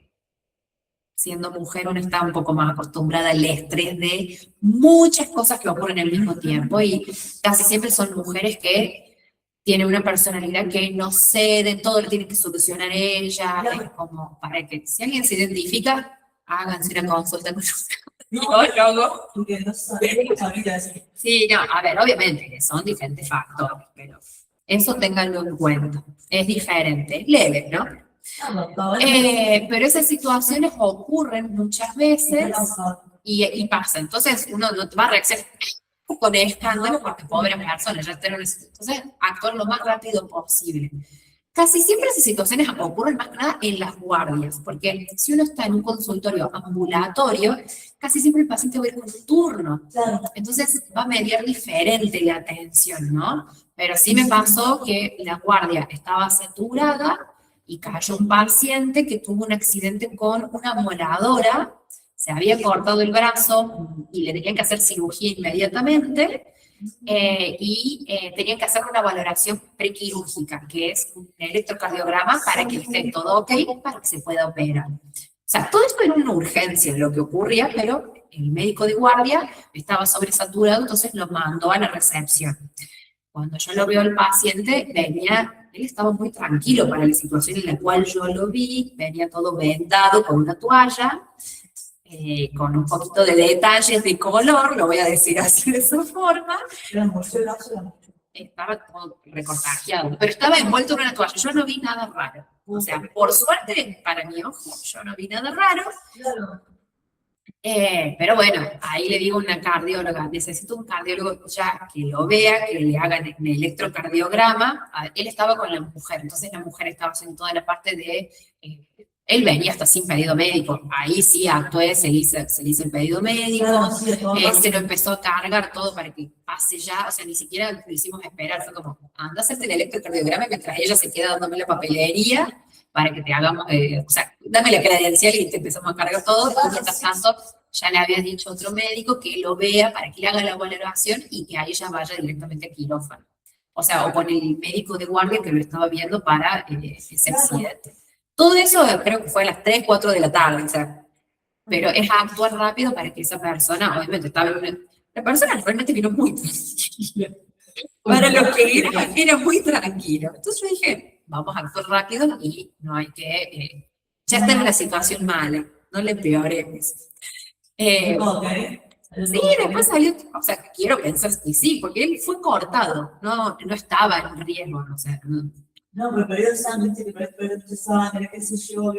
siendo mujer uno está un poco más acostumbrada al estrés de muchas cosas que ocurren al mismo tiempo, y casi siempre son mujeres que tienen una personalidad que no ceden, todo lo tiene que solucionar ella, es como para que si alguien se identifica, háganse una consulta con Sí, no, a ver, obviamente son diferentes factores, pero eso ténganlo en cuenta. Es diferente, es leve, ¿no? Pero esas situaciones ocurren muchas veces y pasa. Entonces uno no va a reaccionar con escándalo porque pobre persona, ya está en una situación. Entonces, actuar lo más rápido posible. Casi siempre esas situaciones ocurren más que nada en las guardias, porque si uno está en un consultorio ambulatorio, casi siempre el paciente va a ir con un turno. Entonces va a mediar diferente la atención, ¿no? Pero sí me pasó que la guardia estaba saturada y cayó un paciente que tuvo un accidente con una moladora, se había cortado el brazo y le tenían que hacer cirugía inmediatamente. Tenían que hacer una valoración prequirúrgica, que es un electrocardiograma para que esté todo ok, para que se pueda operar. O sea, todo esto era una urgencia lo que ocurría, pero el médico de guardia estaba sobresaturado, entonces lo mandó a la recepción. Cuando yo lo veo al paciente, él estaba muy tranquilo para la situación en la cual yo lo vi, venía todo vendado con una toalla, con un poquito de detalles de color, lo voy a decir así de esa forma. Estaba todo recortajeado, pero estaba envuelto en una toalla. Yo no vi nada raro. O sea, por suerte, para mi ojo, yo no vi nada raro. Pero bueno, ahí le digo a una cardióloga, necesito un cardiólogo ya que lo vea, que le hagan el electrocardiograma. Él estaba con la mujer, entonces la mujer estaba haciendo toda la parte de... él venía hasta sin pedido médico, ahí sí actué, se le hizo el pedido médico, se lo empezó a cargar todo para que pase ya, o sea, ni siquiera lo hicimos esperar, fue como, anda a hacerte el electrocardiograma mientras ella se queda dándome la papelería para que te hagamos, o sea, dame la credencial y te empezamos a cargar todo, y mientras tanto ya le había dicho a otro médico que lo vea para que le haga la valoración y que ahí ella vaya directamente a quirófano. O sea, o con el médico de guardia que lo estaba viendo para ese accidente. Todo eso creo que fue a las 3, 4 de la tarde, o sea, pero es actuar rápido para que esa persona, obviamente, la persona realmente vino muy tranquila. Para lo que era muy tranquilo. Entonces yo dije, vamos a actuar rápido y no hay que, ya está en una situación mala, no le empeoremos. Sí, después salió, o sea, quiero pensar que sí, porque él fue cortado, no estaba en riesgo, o sea,
no, pero perdió sangre, perdió sangre, qué sé yo.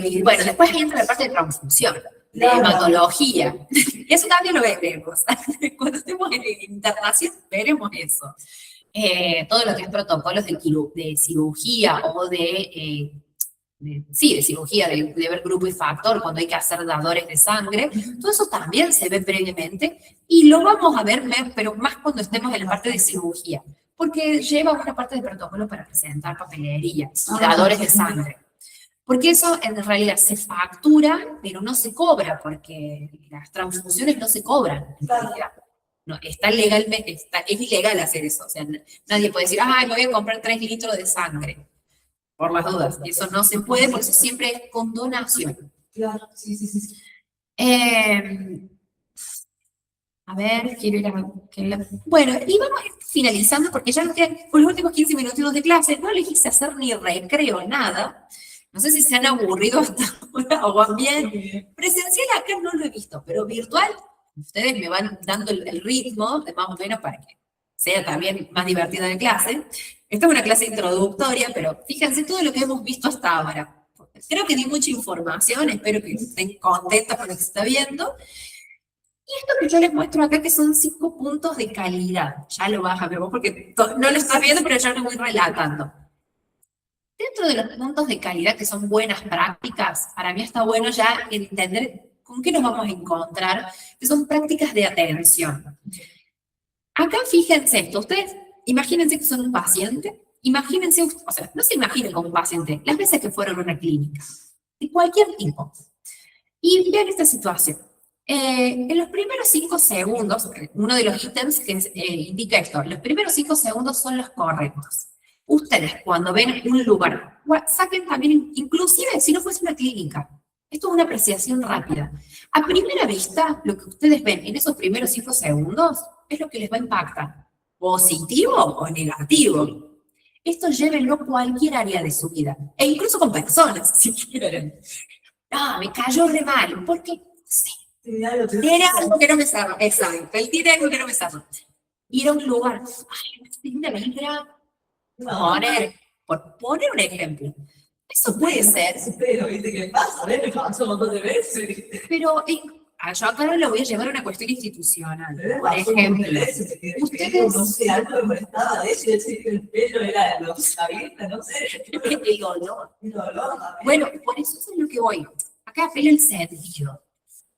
Y bueno, después entra la parte de transfusión, de hematología. Eso también lo veremos. Cuando estemos en internación, veremos eso. Todo lo que es protocolos de cirugía o de cirugía, de ver grupo y factor, cuando hay que hacer dadores de sangre, todo eso también se ve previamente y lo vamos a ver, pero más cuando estemos en la parte de cirugía, porque lleva una parte de protocolo para presentar papelería y dadores de sangre. Porque eso en realidad se factura, pero no se cobra, porque las transfusiones no se cobran en realidad. No, está legalmente, es ilegal hacer eso. O sea, nadie puede decir, me voy a comprar 3 litros de sangre. Por las dudas. Eso no se puede, por eso siempre es con donación.
Claro, sí.
A ver, quiero ir a... Bueno, y vamos a ir finalizando porque ya nos quedan los últimos 15 minutos de clase. No le quise hacer ni recreo, nada. No sé si se han aburrido hasta ahora o van bien. Presencial acá no lo he visto, pero virtual, ustedes me van dando el ritmo de más o menos para que sea también más divertida la clase. Esta es una clase introductoria, pero fíjense todo lo que hemos visto hasta ahora. Creo que di mucha información, espero que estén contentos con lo que se está viendo. Y esto que yo les muestro acá, que son 5 puntos de calidad. Ya lo vas a ver vos, porque no lo estás viendo, pero ya lo voy relatando. Dentro de los puntos de calidad, que son buenas prácticas, para mí está bueno ya entender con qué nos vamos a encontrar, que son prácticas de atención. Acá fíjense esto, ustedes imagínense que son un paciente, imagínense, o sea, no se imaginen como un paciente, las veces que fueron a una clínica, de cualquier tipo. Y vean esta situación. En los primeros 5 segundos, uno de los ítems que indica esto, los primeros 5 segundos son los correctos. Ustedes, cuando ven un lugar, saquen también, inclusive si no fuese una clínica, esto es una apreciación rápida. A primera vista, lo que ustedes ven en esos primeros 5 segundos es lo que les va a impactar, positivo o negativo. Esto llévenlo a cualquier área de su vida, e incluso con personas, si quieren. Ah, me cayó re mal, porque sí, tiene algo que no me cerró. Exacto, él tiene algo que no me cerró. Ir a un lugar, ay, tiene una vibra, por poner un ejemplo. Eso puede ser.
Pero, ¿viste qué pasa? A ver, me pasó un montón de veces.
Pero yo acá no lo voy a llevar a una cuestión institucional. Por ejemplo, ustedes...
No sé, algo me molestaba de eso, y decir que el pelo era de los sabientes, no sé.
El olor. Bueno, por eso es lo que voy. Acá apela el sentido.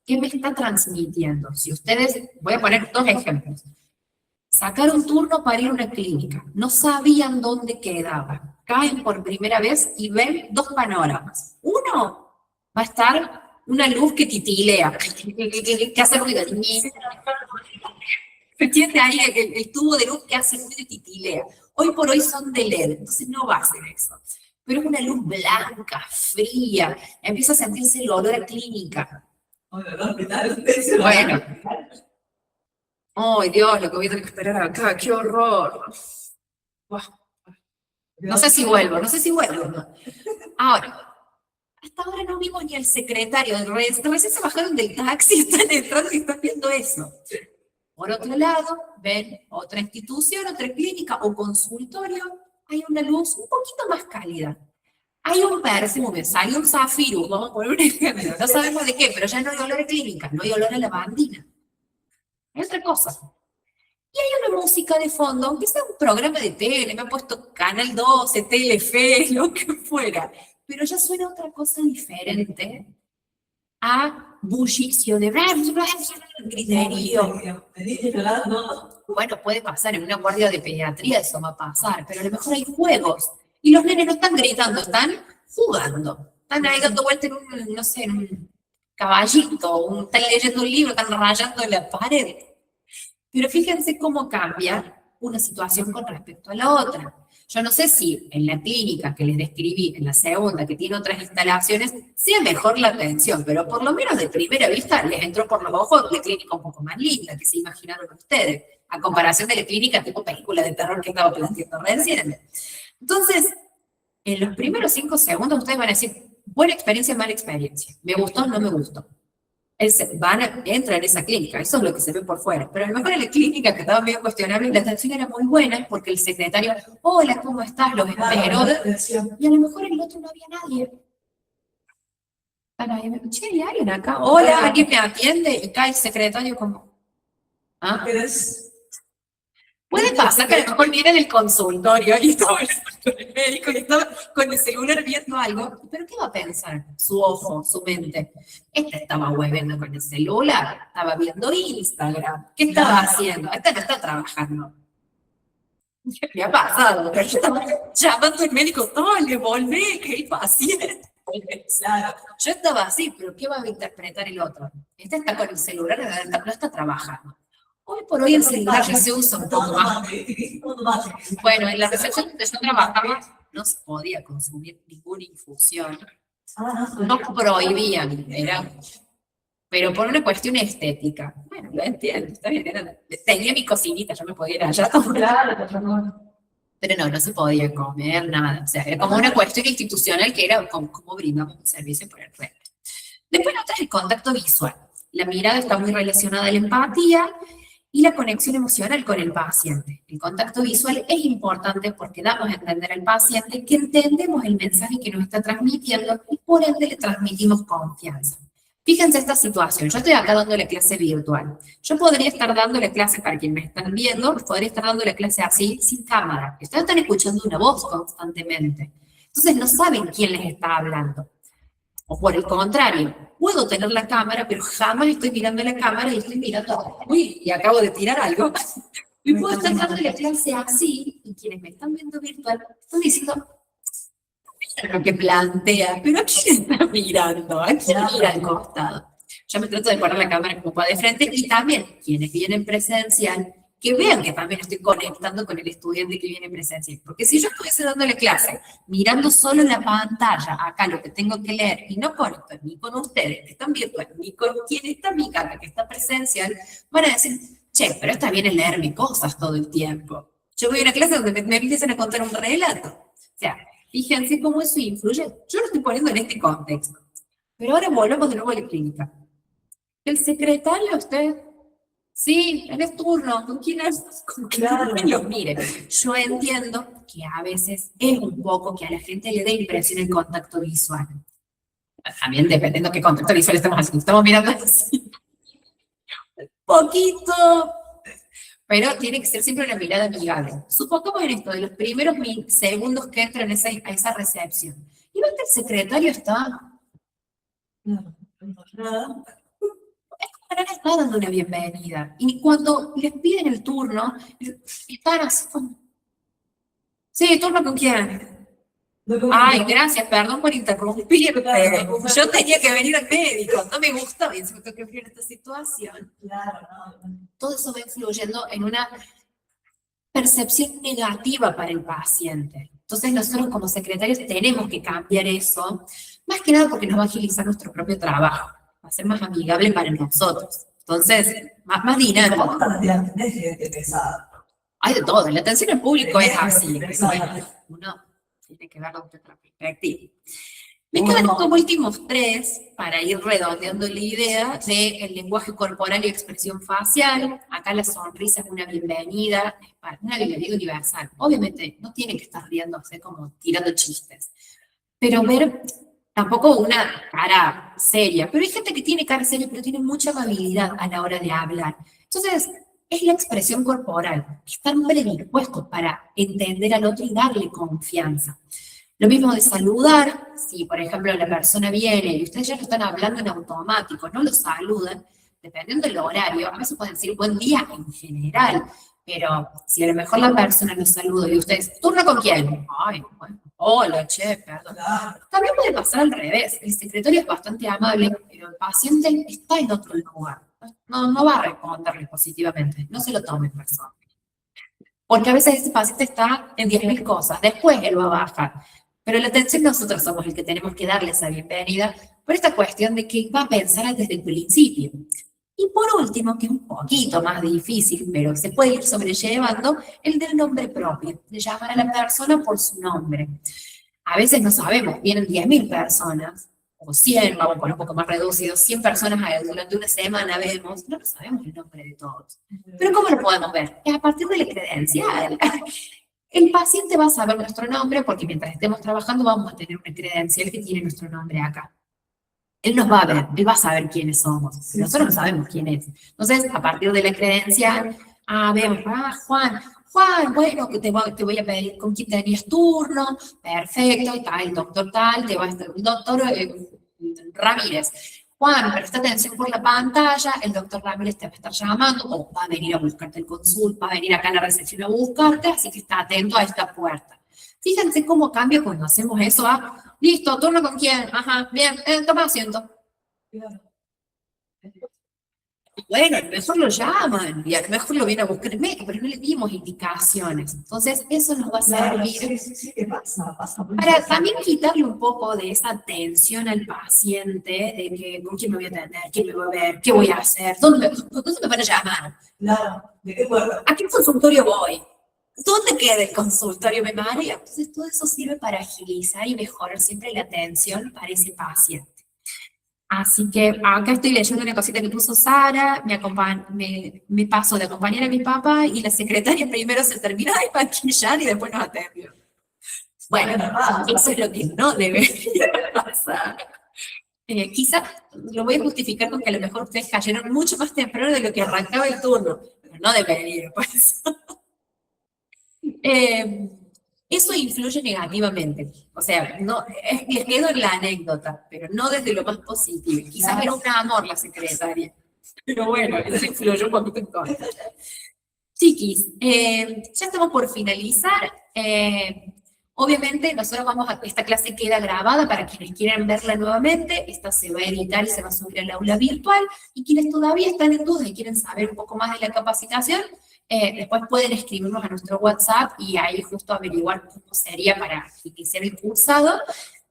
¿Qué me está transmitiendo? Si ustedes, voy a poner 2 ejemplos. Sacar un turno para ir a una clínica. No sabían dónde quedaba. Caen por primera vez y ven 2 panoramas. Uno va a estar una luz que titilea, que hace ruido. ¿Se entiende ahí el tubo de luz que hace ruido y titilea? Hoy por hoy son de LED, entonces no va a ser eso. Pero es una luz blanca, fría. Empieza a sentirse el olor a clínica. Bueno. ¡Ay, Dios, lo que voy a tener que esperar acá! ¡Qué horror! No sé si vuelvo. Ahora, hasta ahora no vimos ni al secretario del recién se bajaron del taxi, están entrando y están viendo eso. Por otro lado, ven otra institución, otra clínica o consultorio, hay una luz un poquito más cálida. Hay un perfume, sale un zafiro, vamos a poner un ejemplo, no sabemos de qué, pero ya no hay olor a clínica, no hay olor a lavandina. Es otra cosa. Y hay una música de fondo, aunque sea un programa de tele, me han puesto Canal 12, Telefe, lo que fuera, pero ya suena otra cosa diferente a bullicio de griterío. Bueno, puede pasar, en una guardia de pediatría eso va a pasar, pero a lo mejor hay juegos, y los nenes no están gritando, están jugando, están ahí dando vuelta en un, no sé, en un caballito, están leyendo un libro, están rayando la pared. Pero fíjense cómo cambia una situación con respecto a la otra. Yo no sé si en la clínica que les describí, en la segunda, que tiene otras instalaciones, sea mejor la atención, pero por lo menos de primera vista les entró por los ojos la clínica un poco más linda, que se imaginaron ustedes, a comparación de la clínica tipo película de terror que estaba planteando recién. Entonces, en los primeros 5 segundos ustedes van a decir, buena experiencia, mala experiencia, me gustó, no me gustó. Entra en esa clínica, eso es lo que se ve por fuera. Pero a lo mejor en la clínica, que estaba medio cuestionable, la atención era muy buena porque el secretario, hola, ¿cómo estás? Los esperó. Y a lo mejor en el otro no había nadie. Che, ¿hay alguien acá? Hola, ¿alguien me atiende? Y cae el secretario como, ¿ah? Puede pasar que a lo mejor viene del consultorio y estaba el médico y estaba con el celular viendo algo. ¿Pero qué va a pensar? Su ojo, su mente. Esta estaba hueveando con el celular, estaba viendo Instagram. ¿Qué estaba haciendo? Esta no está trabajando. ¿Qué ha pasado? Pero yo estaba llamando al médico, le volví, que el paciente. Claro, yo estaba así, pero ¿qué va a interpretar el otro? Este está con el celular, no está trabajando. Hoy por hoy el celular ya se usa un poco más. Bueno, en la recepción donde yo trabajaba no se podía consumir ninguna infusión. No prohibían, pero por una cuestión estética. Bueno, lo entiendo, está bien, tenía mi cocinita, yo me podía ir allá.
Claro,
Pero no, no se podía comer nada. O sea, era como una cuestión institucional que era como brindamos un servicio por el resto. Después otra es el contacto visual. La mirada está muy relacionada a la empatía y la conexión emocional con el paciente. El contacto visual es importante porque damos a entender al paciente que entendemos el mensaje que nos está transmitiendo y por ende le transmitimos confianza. Fíjense esta situación, yo estoy acá dándole clase virtual. Yo podría estar dándole clase, para quienes me están viendo, podría estar dándole clase así, sin cámara. Ustedes están escuchando una voz constantemente. Entonces no saben quién les está hablando. O por el contrario, puedo tener la cámara, pero jamás estoy mirando la cámara y estoy mirando, uy, y acabo de tirar algo. Y puedo estar dándole clase así, y quienes me están viendo virtual están diciendo, lo que plantea, pero ¿a quién está mirando? ¿A quién mira al costado? Yo me trato de poner la cámara como para de frente y también quienes vienen presencial, que vean que también estoy conectando con el estudiante que viene presencial. Porque si yo estuviese dándole clase, mirando solo en la pantalla, acá lo que tengo que leer, y no conecto ni con ustedes que están virtual, ni con quien está en mi casa que está presencial, van a decir, che, pero está bien es leerme cosas todo el tiempo. Yo voy a una clase donde me empiezan a contar un relato. O sea, fíjense cómo eso influye. Yo lo estoy poniendo en este contexto. Pero ahora volvemos de nuevo a la clínica. El secretario, usted, sí, tenés turno, ¿con quién es? ¿Con quién los mire? Yo entiendo que a veces es un poco que a la gente le dé impresión el contacto visual. También dependiendo qué contacto visual estamos haciendo. Estamos mirando así. Poquito. Pero tiene que ser siempre una mirada amigable. Supongamos en esto, de los primeros segundos que entran a esa recepción. Y ven que el secretario está... No está dando una bienvenida. Y cuando les piden el turno, están así como... Sí, ¿turno con quién? Ay, gracias, perdón por interrumpir. Yo tenía que venir al médico, no me gusta, y encima tengo que vivir esta situación. Todo eso va influyendo en una percepción negativa para el paciente. Entonces nosotros como secretarios tenemos que cambiar eso, más que nada porque nos va a agilizar nuestro propio trabajo, va a ser más amigable para nosotros. Entonces, más dinámico. Hay de todo, la atención al público es así. Uno tiene que verlo desde otra perspectiva. Me quedan estos últimos tres para ir redondeando la idea del lenguaje corporal y expresión facial. Acá la sonrisa es una bienvenida universal. Obviamente no tienen que estar riéndose como tirando chistes, pero ver tampoco una cara seria. Pero hay gente que tiene cara seria, pero tiene mucha amabilidad a la hora de hablar. Entonces, es la expresión corporal, estar predispuesto para entender al otro y darle confianza. Lo mismo de saludar, si por ejemplo la persona viene y ustedes ya lo están hablando en automático, no lo saludan, dependiendo del horario, a veces pueden decir buen día en general, pero si a lo mejor la persona los saluda y ustedes, ¿turno con quién? Ay, bueno, hola, che, perdón. También puede pasar al revés, el secretario es bastante amable, pero el paciente está en otro lugar, no va a responderle positivamente, no se lo tome personal. Porque a veces ese paciente está en 10.000 cosas, después él va a bajar. Pero la atención nosotros somos el que tenemos que darle esa bienvenida por esta cuestión de que va a pensar desde el principio. Y por último, que es un poquito más difícil, pero se puede ir sobrellevando, el del nombre propio, de llamar a la persona por su nombre. A veces no sabemos, vienen 10.000 personas, o 100, vamos por un poco más reducido, 100 personas durante una semana vemos, no sabemos el nombre de todos. Pero ¿cómo lo podemos ver? Es a partir de la credencial. El paciente va a saber nuestro nombre porque mientras estemos trabajando vamos a tener una credencial que tiene nuestro nombre acá. Él nos va a ver, él va a saber quiénes somos. Nosotros no sabemos quién es. Entonces, a partir de la credencial, vemos, Juan, bueno, que te voy a pedir con quién tenías turno, perfecto, está el doctor tal, te va a estar el doctor Ramírez. Juan, presta atención por la pantalla, el doctor Ramírez te va a estar llamando, o va a venir a buscarte el consulta, va a venir acá a la recepción a buscarte, así que está atento a esta puerta. Fíjense cómo cambia cuando hacemos eso. Listo, turno con quién, ajá, bien, toma asiento. Bueno, a lo mejor lo llaman y a lo mejor lo viene a buscar el médico, pero no le dimos indicaciones. Entonces, eso nos va a
Claro,
servir
sí, ¿qué pasa? Pasa mucho.
para también quitarle un poco de esa tensión al paciente, de que con quién me voy a atender, quién me va a ver, qué voy a hacer, dónde me van a llamar,
Claro, ¿de qué acuerdo?
a qué consultorio voy, dónde queda el consultorio, me marea. Entonces, todo eso sirve para agilizar y mejorar siempre la atención para ese paciente. Así que acá estoy leyendo una cosita que puso Sara, me paso de acompañar a mi papá y la secretaria primero se termina de maquillar y después nos atendió. Bueno, eso es lo que no debería pasar. Quizás lo voy a justificar con que a lo mejor ustedes cayeron mucho más temprano de lo que arrancaba el turno, pero no debería, pues. Eso influye negativamente. O sea, no, les quedo en la anécdota, pero no desde lo más positivo. Quizás era un amor la secretaria. Pero bueno, eso influyó un poquito en contra. Chiquis, ya estamos por finalizar. Obviamente, nosotros esta clase queda grabada para quienes quieran verla nuevamente. Esta se va a editar y se va a subir al aula virtual. Y quienes todavía están en duda y quieren saber un poco más de la capacitación, después pueden escribirnos a nuestro WhatsApp y ahí justo averiguar cómo sería para iniciar el cursado.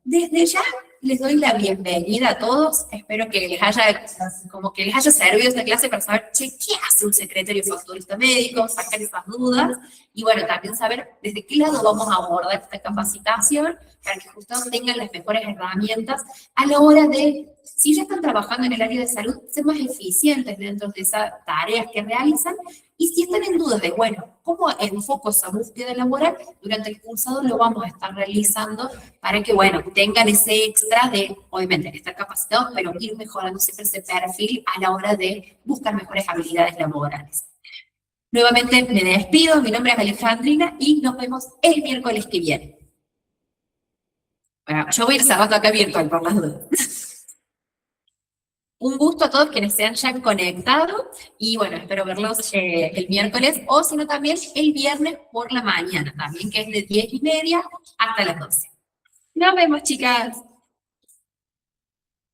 Desde ya les doy la bienvenida a todos. Espero que les haya servido esta clase para saber, che, ¿qué hace un secretario facturista médico? Sacar esas dudas. Y bueno, también saber desde qué lado vamos a abordar esta capacitación para que justo tengan las mejores herramientas a la hora de, si ya están trabajando en el área de salud, ser más eficientes dentro de esas tareas que realizan. Y si están en dudas de, bueno, ¿cómo enfoco esa búsqueda laboral? Durante el cursado lo vamos a estar realizando para que, bueno, tengan ese extra de, obviamente, estar capacitados, pero ir mejorando siempre ese perfil a la hora de buscar mejores habilidades laborales. Nuevamente me despido, mi nombre es Alejandrina y nos vemos el miércoles que viene. Bueno, yo voy a ir cerrando acá virtual por las dudas. Un gusto a todos quienes se hayan conectado y bueno, espero verlos el miércoles o si no también el viernes por la mañana, también que es de 10:30 hasta las 12. Nos vemos, chicas.